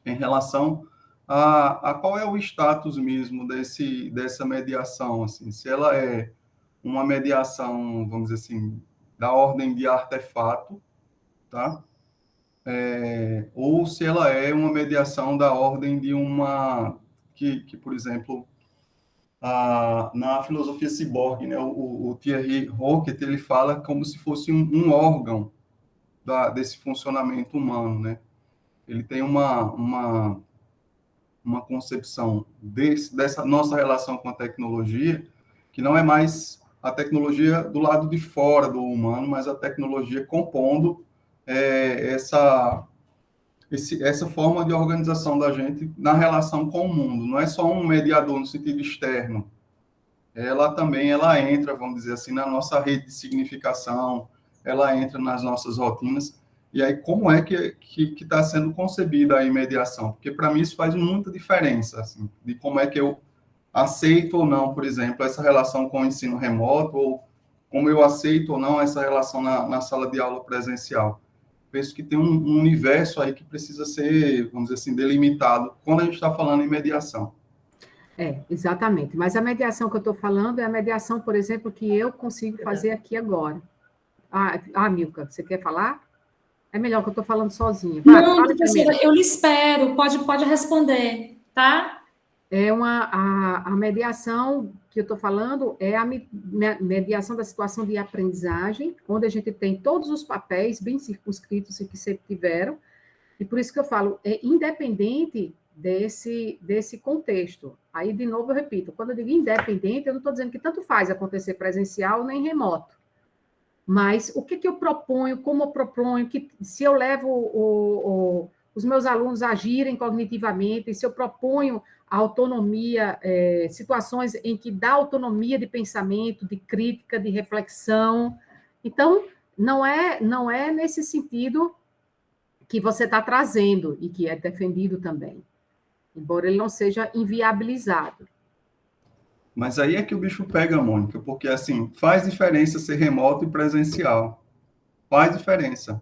em relação a qual é o status mesmo dessa mediação, assim, se ela é uma mediação, vamos dizer assim, da ordem de artefato, tá? Ou se ela é uma mediação da ordem de uma que por exemplo, na filosofia ciborgue, né, o Thierry Rocket, ele fala como se fosse um órgão desse funcionamento humano, né? Ele tem uma concepção dessa nossa relação com a tecnologia, que não é mais a tecnologia do lado de fora do humano, mas a tecnologia compondo essa forma de organização da gente na relação com o mundo. Não é só um mediador no sentido externo. Ela entra, vamos dizer assim, na nossa rede de significação, ela entra nas nossas rotinas. E aí, como é que está sendo concebida a mediação? Porque, para mim, isso faz muita diferença, assim, de como é que eu aceito ou não, por exemplo, essa relação com o ensino remoto, ou como eu aceito ou não essa relação na sala de aula presencial. Penso que tem um universo aí que precisa ser, vamos dizer assim, delimitado quando a gente está falando em mediação. Exatamente. Mas a mediação que eu estou falando é a mediação, por exemplo, que eu consigo fazer aqui agora. Milka, você quer falar? É melhor que eu estou falando sozinha. Não, professora, eu lhe espero. Pode responder, tá? A mediação que eu estou falando é a mediação da situação de aprendizagem, onde a gente tem todos os papéis bem circunscritos e que sempre tiveram, e por isso que eu falo, é independente desse contexto. Aí, de novo, eu repito, quando eu digo independente, eu não estou dizendo que tanto faz acontecer presencial nem remoto. Mas o que eu proponho, como eu proponho, que se eu levo os meus alunos agirem cognitivamente, se eu proponho a autonomia, situações em que dá autonomia de pensamento, de crítica, de reflexão. Então, não é nesse sentido que você está trazendo e que é defendido também, embora ele não seja inviabilizado. Mas aí é que o bicho pega, Mônica, porque, assim, faz diferença ser remoto e presencial. Faz diferença.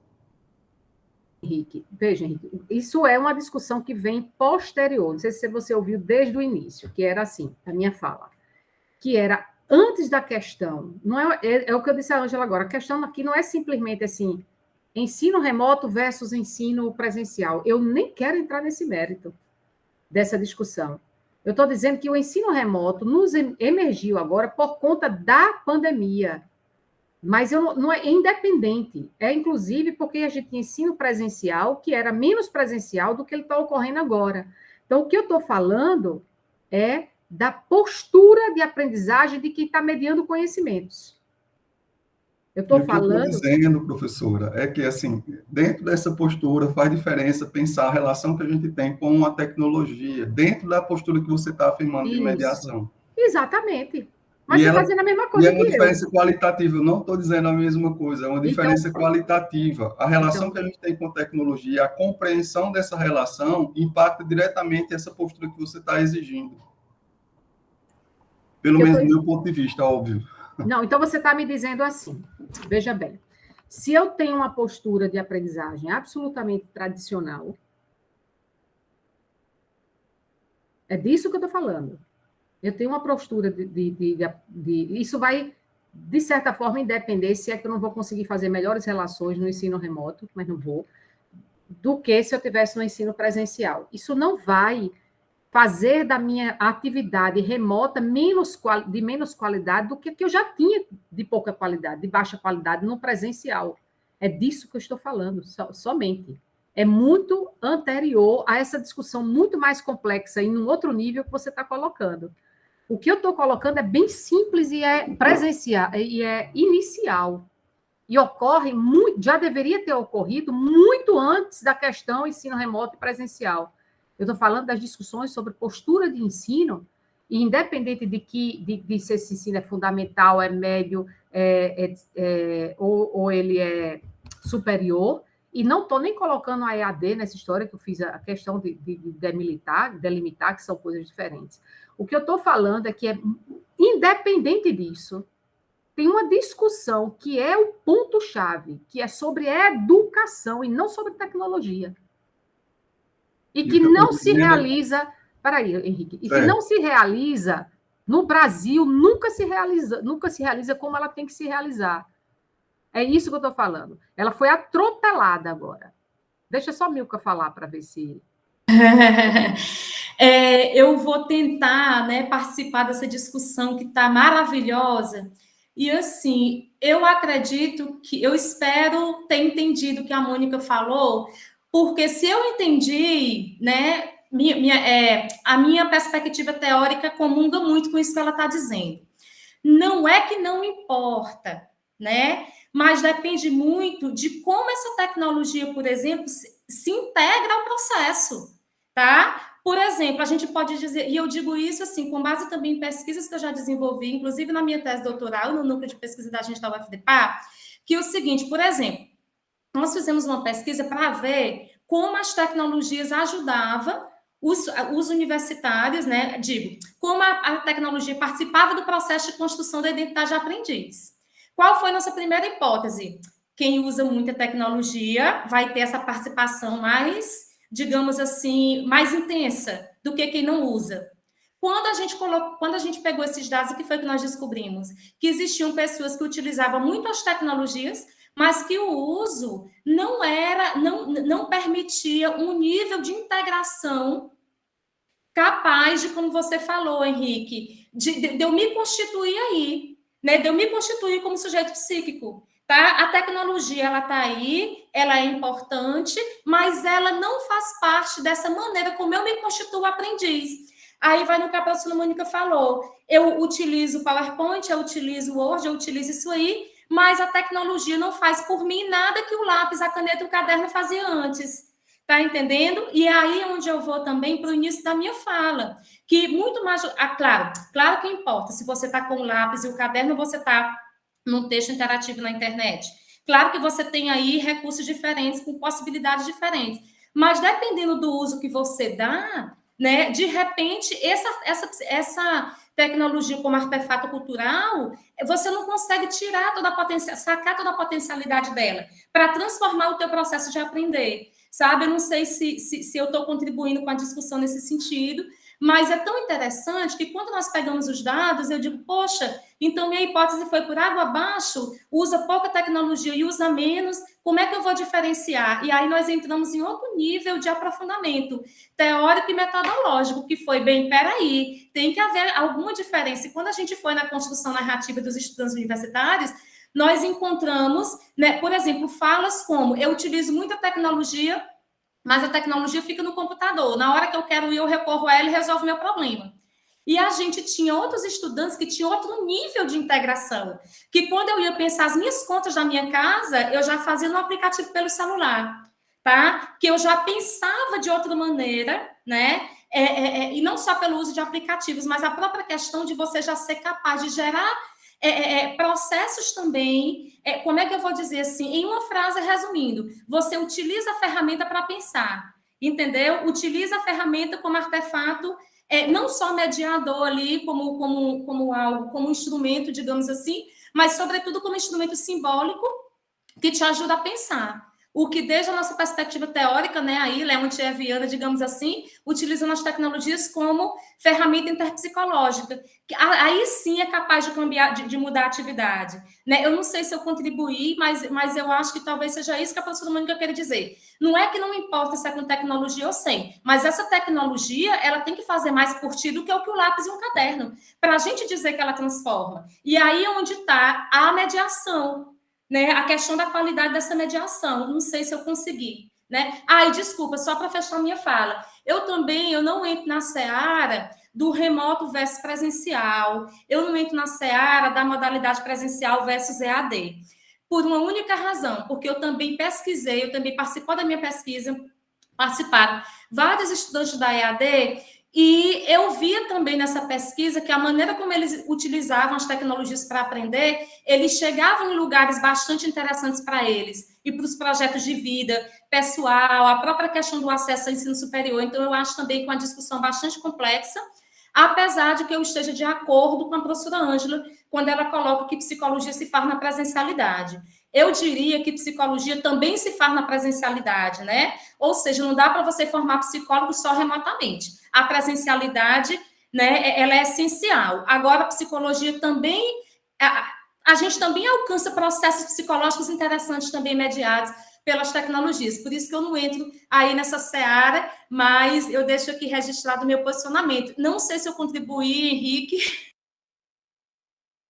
Henrique, veja, Henrique, isso é uma discussão que vem posterior, não sei se você ouviu desde o início, que era assim, a minha fala, que era antes da questão, não é o que eu disse a Ângela agora, a questão aqui não é simplesmente assim, ensino remoto versus ensino presencial. Eu nem quero entrar nesse mérito dessa discussão. Eu estou dizendo que o ensino remoto nos emergiu agora por conta da pandemia, mas não é independente. É, inclusive, porque a gente tinha ensino presencial que era menos presencial do que ele está ocorrendo agora. Então, o que eu estou falando é da postura de aprendizagem de quem está mediando conhecimentos. Eu estou falando... O que eu estou dizendo, professora, é que, assim, dentro dessa postura faz diferença pensar a relação que a gente tem com a tecnologia, dentro da postura que você está afirmando de mediação. Exatamente. Mas você está dizendo a mesma coisa que eu. E é uma diferença qualitativa, eu não estou dizendo a mesma coisa, é uma diferença qualitativa. A relação que a gente tem com a tecnologia, a compreensão dessa relação impacta diretamente essa postura que você está exigindo. Pelo menos do meu ponto de vista, óbvio. Não, então você está me dizendo assim, veja bem, se eu tenho uma postura de aprendizagem absolutamente tradicional, é disso que eu estou falando. Eu tenho uma postura isso vai, de certa forma, independer se é que eu não vou conseguir fazer melhores relações no ensino remoto, mas não vou, do que se eu tivesse no ensino presencial. Isso não vai fazer da minha atividade remota de menos qualidade do que eu já tinha de pouca qualidade, de baixa qualidade no presencial. É disso que eu estou falando, somente. É muito anterior a essa discussão muito mais complexa e num outro nível que você está colocando. O que eu estou colocando é bem simples e é presencial, e é inicial. E ocorre muito, já deveria ter ocorrido muito antes da questão ensino remoto e presencial. Eu estou falando das discussões sobre postura de ensino, e independente de se esse ensino é fundamental, é médio, ou ele é superior, e não estou nem colocando a EAD nessa história, que eu fiz a questão de delimitar, que são coisas diferentes. O que eu estou falando é que, independente disso, tem uma discussão que é o ponto-chave, que é sobre educação e não sobre tecnologia. E que não se realiza... Peraí, Henrique. E que não se realiza no Brasil, nunca se realiza como ela tem que se realizar. É isso que eu estou falando. Ela foi atropelada agora. Deixa só a Milka falar para ver se... Eu vou tentar, né, participar dessa discussão que está maravilhosa. E, assim, eu acredito que... Eu espero ter entendido o que a Mônica falou, porque se eu entendi, né, a minha perspectiva teórica comunga muito com isso que ela está dizendo. Não é que não importa, né? Mas depende muito de como essa tecnologia, por exemplo, se integra ao processo, tá? Por exemplo, a gente pode dizer, e eu digo isso assim, com base também em pesquisas que eu já desenvolvi, inclusive na minha tese doutoral, no núcleo de pesquisa da gente da UFDPA, que é o seguinte, por exemplo, nós fizemos uma pesquisa para ver como as tecnologias ajudavam os universitários, né? Digo, como a tecnologia participava do processo de construção da identidade de aprendiz. Qual foi a nossa primeira hipótese? Quem usa muita tecnologia vai ter essa participação mais, digamos assim, mais intensa do que quem não usa. Quando a gente pegou esses dados, o que foi que nós descobrimos? Que existiam pessoas que utilizavam muito as tecnologias, mas que o uso não permitia um nível de integração capaz de, como você falou, Henrique, de eu me constituir aí, né? De eu me constituir como sujeito psíquico, tá? A tecnologia, ela está aí, ela é importante, mas ela não faz parte dessa maneira como eu me constituo aprendiz. Aí vai no que a professora Mônica falou. Eu utilizo o PowerPoint, eu utilizo o Word, eu utilizo isso aí, mas a tecnologia não faz por mim nada que o lápis, a caneta e o caderno faziam antes. Tá entendendo? E aí é onde eu vou também para o início da minha fala, que muito mais... claro que importa, se você está com o lápis e o caderno, você está num texto interativo na internet. Claro que você tem aí recursos diferentes, com possibilidades diferentes, mas dependendo do uso que você dá, né, de repente, essa tecnologia como artefato cultural, você não consegue tirar sacar toda a potencialidade dela, para transformar o teu processo de aprender. Sabe, eu não sei se eu estou contribuindo com a discussão nesse sentido, mas é tão interessante que quando nós pegamos os dados, eu digo, poxa, então minha hipótese foi por água abaixo, usa pouca tecnologia e usa menos, como é que eu vou diferenciar? E aí nós entramos em outro nível de aprofundamento teórico e metodológico, que foi, bem, peraí, tem que haver alguma diferença. E quando a gente foi na construção narrativa dos estudantes universitários, nós encontramos, né, por exemplo, falas como, eu utilizo muita tecnologia, mas a tecnologia fica no computador. Na hora que eu quero ir, eu recorro a ela e resolvo meu problema. E a gente tinha outros estudantes que tinham outro nível de integração, que quando eu ia pensar as minhas contas da minha casa, eu já fazia no aplicativo pelo celular, tá? Que eu já pensava de outra maneira, né? E não só pelo uso de aplicativos, mas a própria questão de você já ser capaz de gerar processos também, como é que eu vou dizer assim, em uma frase resumindo, você utiliza a ferramenta para pensar, entendeu? Utiliza a ferramenta como artefato, não só mediador ali, como algo, como instrumento, digamos assim, mas sobretudo como instrumento simbólico que te ajuda a pensar. O que, desde a nossa perspectiva teórica, né, aí, leontieriana, digamos assim, utilizando as tecnologias como ferramenta interpsicológica. Aí sim é capaz de cambiar, de mudar a atividade. Né? Eu não sei se eu contribuí, mas eu acho que talvez seja isso que a professora Mônica quer dizer. Não é que não importa se é com tecnologia ou sem, mas essa tecnologia, ela tem que fazer mais por ti do que o lápis e um caderno, para a gente dizer que ela transforma. E aí é onde está a mediação, né, a questão da qualidade dessa mediação. Não sei se eu consegui, né? E desculpa, só para fechar minha fala. Eu não entro na seara do remoto versus presencial. Eu não entro na seara da modalidade presencial versus EAD. Por uma única razão, porque eu também pesquisei, eu também participou da minha pesquisa, participaram vários estudantes da EAD, e eu via também nessa pesquisa que a maneira como eles utilizavam as tecnologias para aprender, eles chegavam em lugares bastante interessantes para eles, e para os projetos de vida pessoal, a própria questão do acesso ao ensino superior. Então, eu acho também que uma discussão bastante complexa, apesar de que eu esteja de acordo com a professora Ângela, quando ela coloca que psicologia se faz na presencialidade. Eu diria que psicologia também se faz na presencialidade, né? Ou seja, não dá para você formar psicólogo só remotamente. A presencialidade, né, ela é essencial. Agora, a psicologia também... A gente também alcança processos psicológicos interessantes também mediados pelas tecnologias. Por isso que eu não entro aí nessa seara, mas eu deixo aqui registrado o meu posicionamento. Não sei se eu contribuí, Henrique...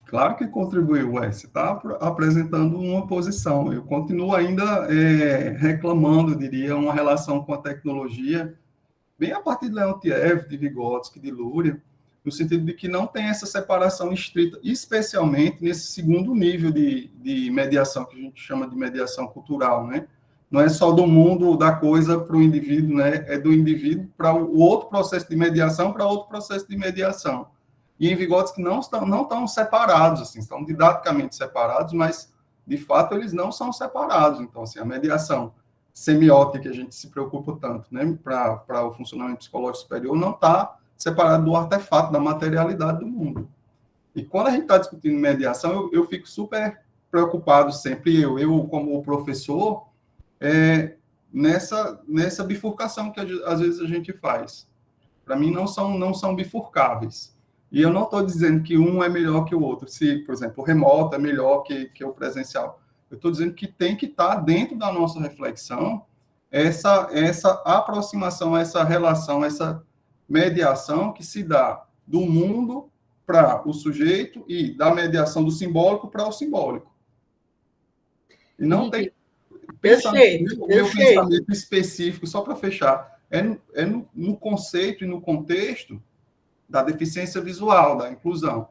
Claro que contribuiu, você está apresentando uma posição. Eu continuo ainda reclamando, diria, uma relação com a tecnologia, bem a partir de Leontiev, de Vygotsky, de Luria, no sentido de que não tem essa separação estrita, especialmente nesse segundo nível de mediação, que a gente chama de mediação cultural, né? Não é só do mundo, da coisa para o indivíduo, né? É do indivíduo para o outro processo de mediação, para outro processo de mediação. E em Vygotsky não estão separados, assim, estão didaticamente separados, mas, de fato, eles não são separados. Então, assim, a mediação semiótica, que a gente se preocupa tanto, né, para o funcionamento psicológico superior, não está separado do artefato, da materialidade do mundo. E quando a gente está discutindo mediação, eu fico super preocupado sempre, eu como professor, nessa bifurcação que às vezes a gente faz. Para mim, não são bifurcáveis. E eu não estou dizendo que um é melhor que o outro. Se, por exemplo, o remoto é melhor que o presencial. Eu estou dizendo que tem que estar dentro da nossa reflexão essa aproximação, essa relação, essa mediação que se dá do mundo para o sujeito e da mediação do simbólico para o simbólico. E não tem... Perfeito. Meu pensamento específico, só para fechar, no conceito e no contexto da deficiência visual, da inclusão.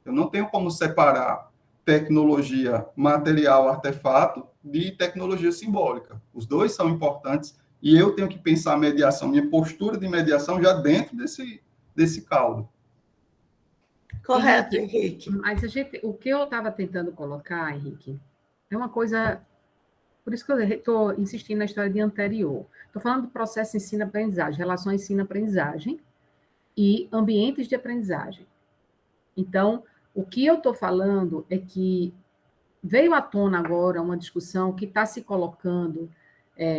Eu não tenho como separar tecnologia material, artefato, de tecnologia simbólica. Os dois são importantes E eu tenho que pensar a mediação, minha postura de mediação já dentro desse caldo. Correto, Henrique. Mas o que eu estava tentando colocar, Henrique, é uma coisa... Por isso que eu estou insistindo na história de anterior. Estou falando do processo ensino-aprendizagem, relação ensino-aprendizagem e ambientes de aprendizagem. Então, o que eu estou falando é que veio à tona agora uma discussão que está se colocando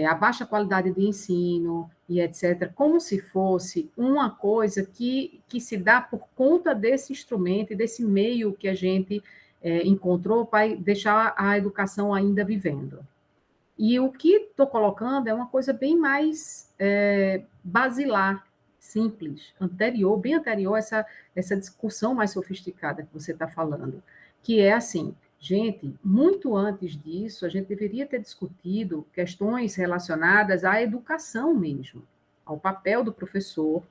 a baixa qualidade de ensino e etc., como se fosse uma coisa que se dá por conta desse instrumento e desse meio que a gente encontrou para deixar a educação ainda vivendo. E o que estou colocando é uma coisa bem mais basilar, simples, bem anterior a essa discussão mais sofisticada que você está falando, que é assim, gente, muito antes disso, a gente deveria ter discutido questões relacionadas à educação mesmo, ao papel do professor,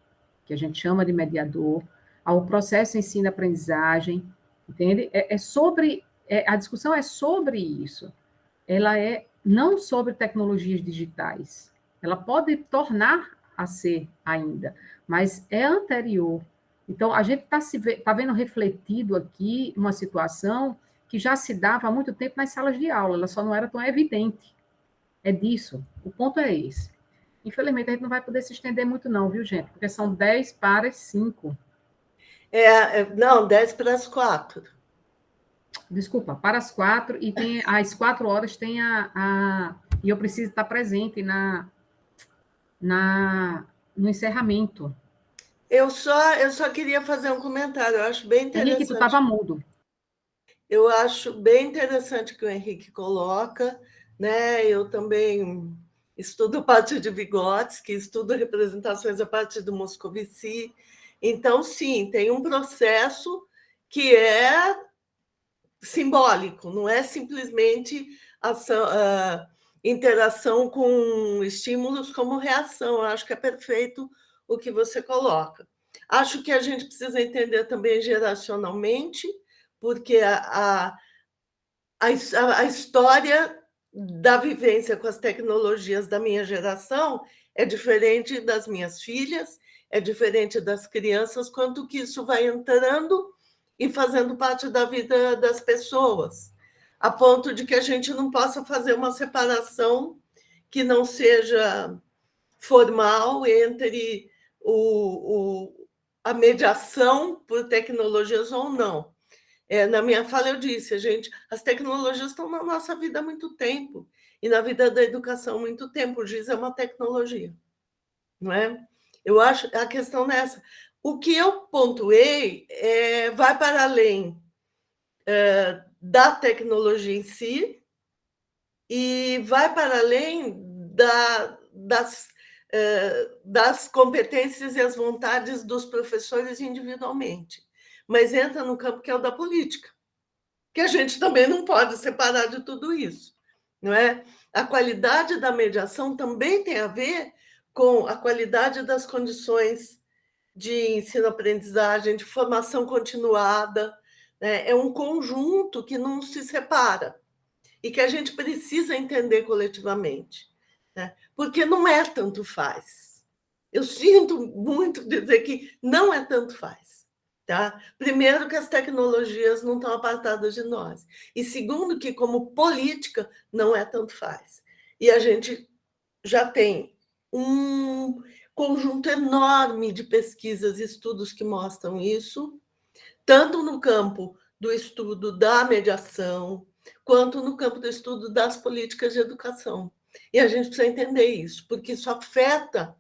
que a gente chama de mediador, ao processo ensino-aprendizagem, entende? A discussão é sobre isso. Ela é não sobre tecnologias digitais. Ela pode tornar a ser ainda, mas é anterior. Então, a gente está vendo refletido aqui uma situação que já se dava há muito tempo nas salas de aula, ela só não era tão evidente. É disso. O ponto é esse. Infelizmente, a gente não vai poder se estender muito não, viu, gente? Porque são 10 para as 5. Não, 10 para as 4. Desculpa, para as 4, e tem às 4 horas tem e eu preciso estar presente no encerramento. Eu só queria fazer um comentário, eu acho bem interessante. Henrique, tu estava mudo. Eu acho bem interessante o que o Henrique coloca, né? Eu também estudo a partir de Vygotsky, estudo representações a partir do Moscovici. Então, sim, tem um processo que é simbólico, não é simplesmente interação com estímulos como reação. Eu acho que é perfeito o que você coloca. Acho que a gente precisa entender também geracionalmente, porque a história da vivência com as tecnologias da minha geração é diferente das minhas filhas, é diferente das crianças, quanto que isso vai entrando e fazendo parte da vida das pessoas, a ponto de que a gente não possa fazer uma separação que não seja formal entre a mediação por tecnologias ou não. Na minha fala eu disse, as tecnologias estão na nossa vida há muito tempo, e na vida da educação há muito tempo. O GIS é uma tecnologia, não é? Eu acho a questão nessa. O que eu pontuei vai para além da tecnologia em si e vai para além das competências e as vontades dos professores individualmente. Mas entra no campo que é o da política, que a gente também não pode separar de tudo isso, não é? A qualidade da mediação também tem a ver com a qualidade das condições de ensino-aprendizagem, de formação continuada, né? É um conjunto que não se separa e que a gente precisa entender coletivamente, né? Porque não é tanto faz. Eu sinto muito dizer que não é tanto faz. Tá? Primeiro, que as tecnologias não estão apartadas de nós. E segundo, que como política não é tanto faz. E a gente já tem um conjunto enorme de pesquisas e estudos que mostram isso, tanto no campo do estudo da mediação, quanto no campo do estudo das políticas de educação. E a gente precisa entender isso, porque isso afeta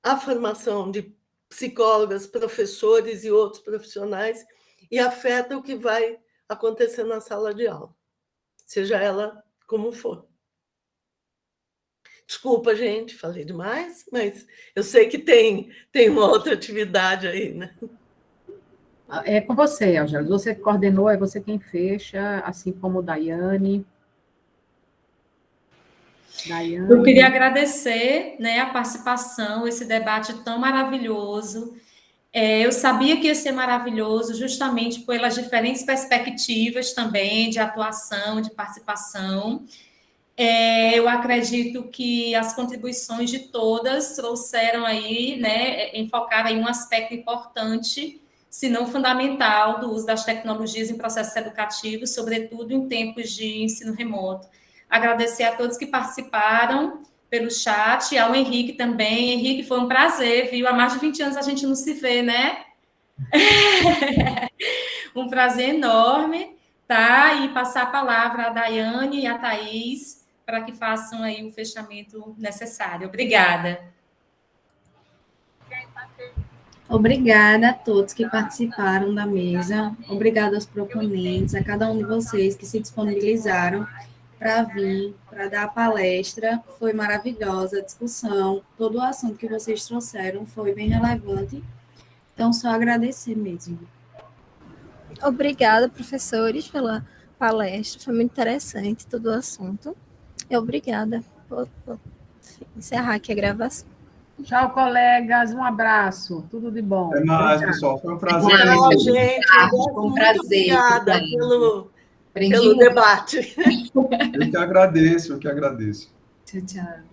a formação de psicólogas, professores e outros profissionais, e afeta o que vai acontecer na sala de aula, seja ela como for. Desculpa, gente, falei demais, mas eu sei que tem uma outra atividade aí, né? É com você, Angela. Você que coordenou, é você quem fecha, assim como Daiane. Eu queria agradecer, né, a participação, esse debate tão maravilhoso. Eu sabia que ia ser maravilhoso, justamente pelas diferentes perspectivas também de atuação, de participação. Eu acredito que as contribuições de todas trouxeram aí, né, enfocaram aí um aspecto importante, se não fundamental, do uso das tecnologias em processos educativos, sobretudo em tempos de ensino remoto. Agradecer a todos que participaram pelo chat, ao Henrique também. Henrique, foi um prazer, viu? Há mais de 20 anos a gente não se vê, né? Um prazer enorme, tá? E passar a palavra à Daiane e à Thaís para que façam aí o fechamento necessário. Obrigada. Obrigada a todos que participaram da mesa, obrigada aos proponentes, a cada um de vocês que se disponibilizaram para vir, para dar a palestra. Foi maravilhosa a discussão, todo o assunto que vocês trouxeram foi bem relevante, então só agradecer mesmo. Obrigada, professores, pela palestra, foi muito interessante todo o assunto. E obrigada. Vou encerrar aqui a gravação. Tchau, colegas. Um abraço. Tudo de bom. Até mais, pessoal. Foi um prazer. Tchau, gente. Foi um prazer. Obrigada pelo debate. Eu que agradeço, eu que agradeço. Tchau, tchau.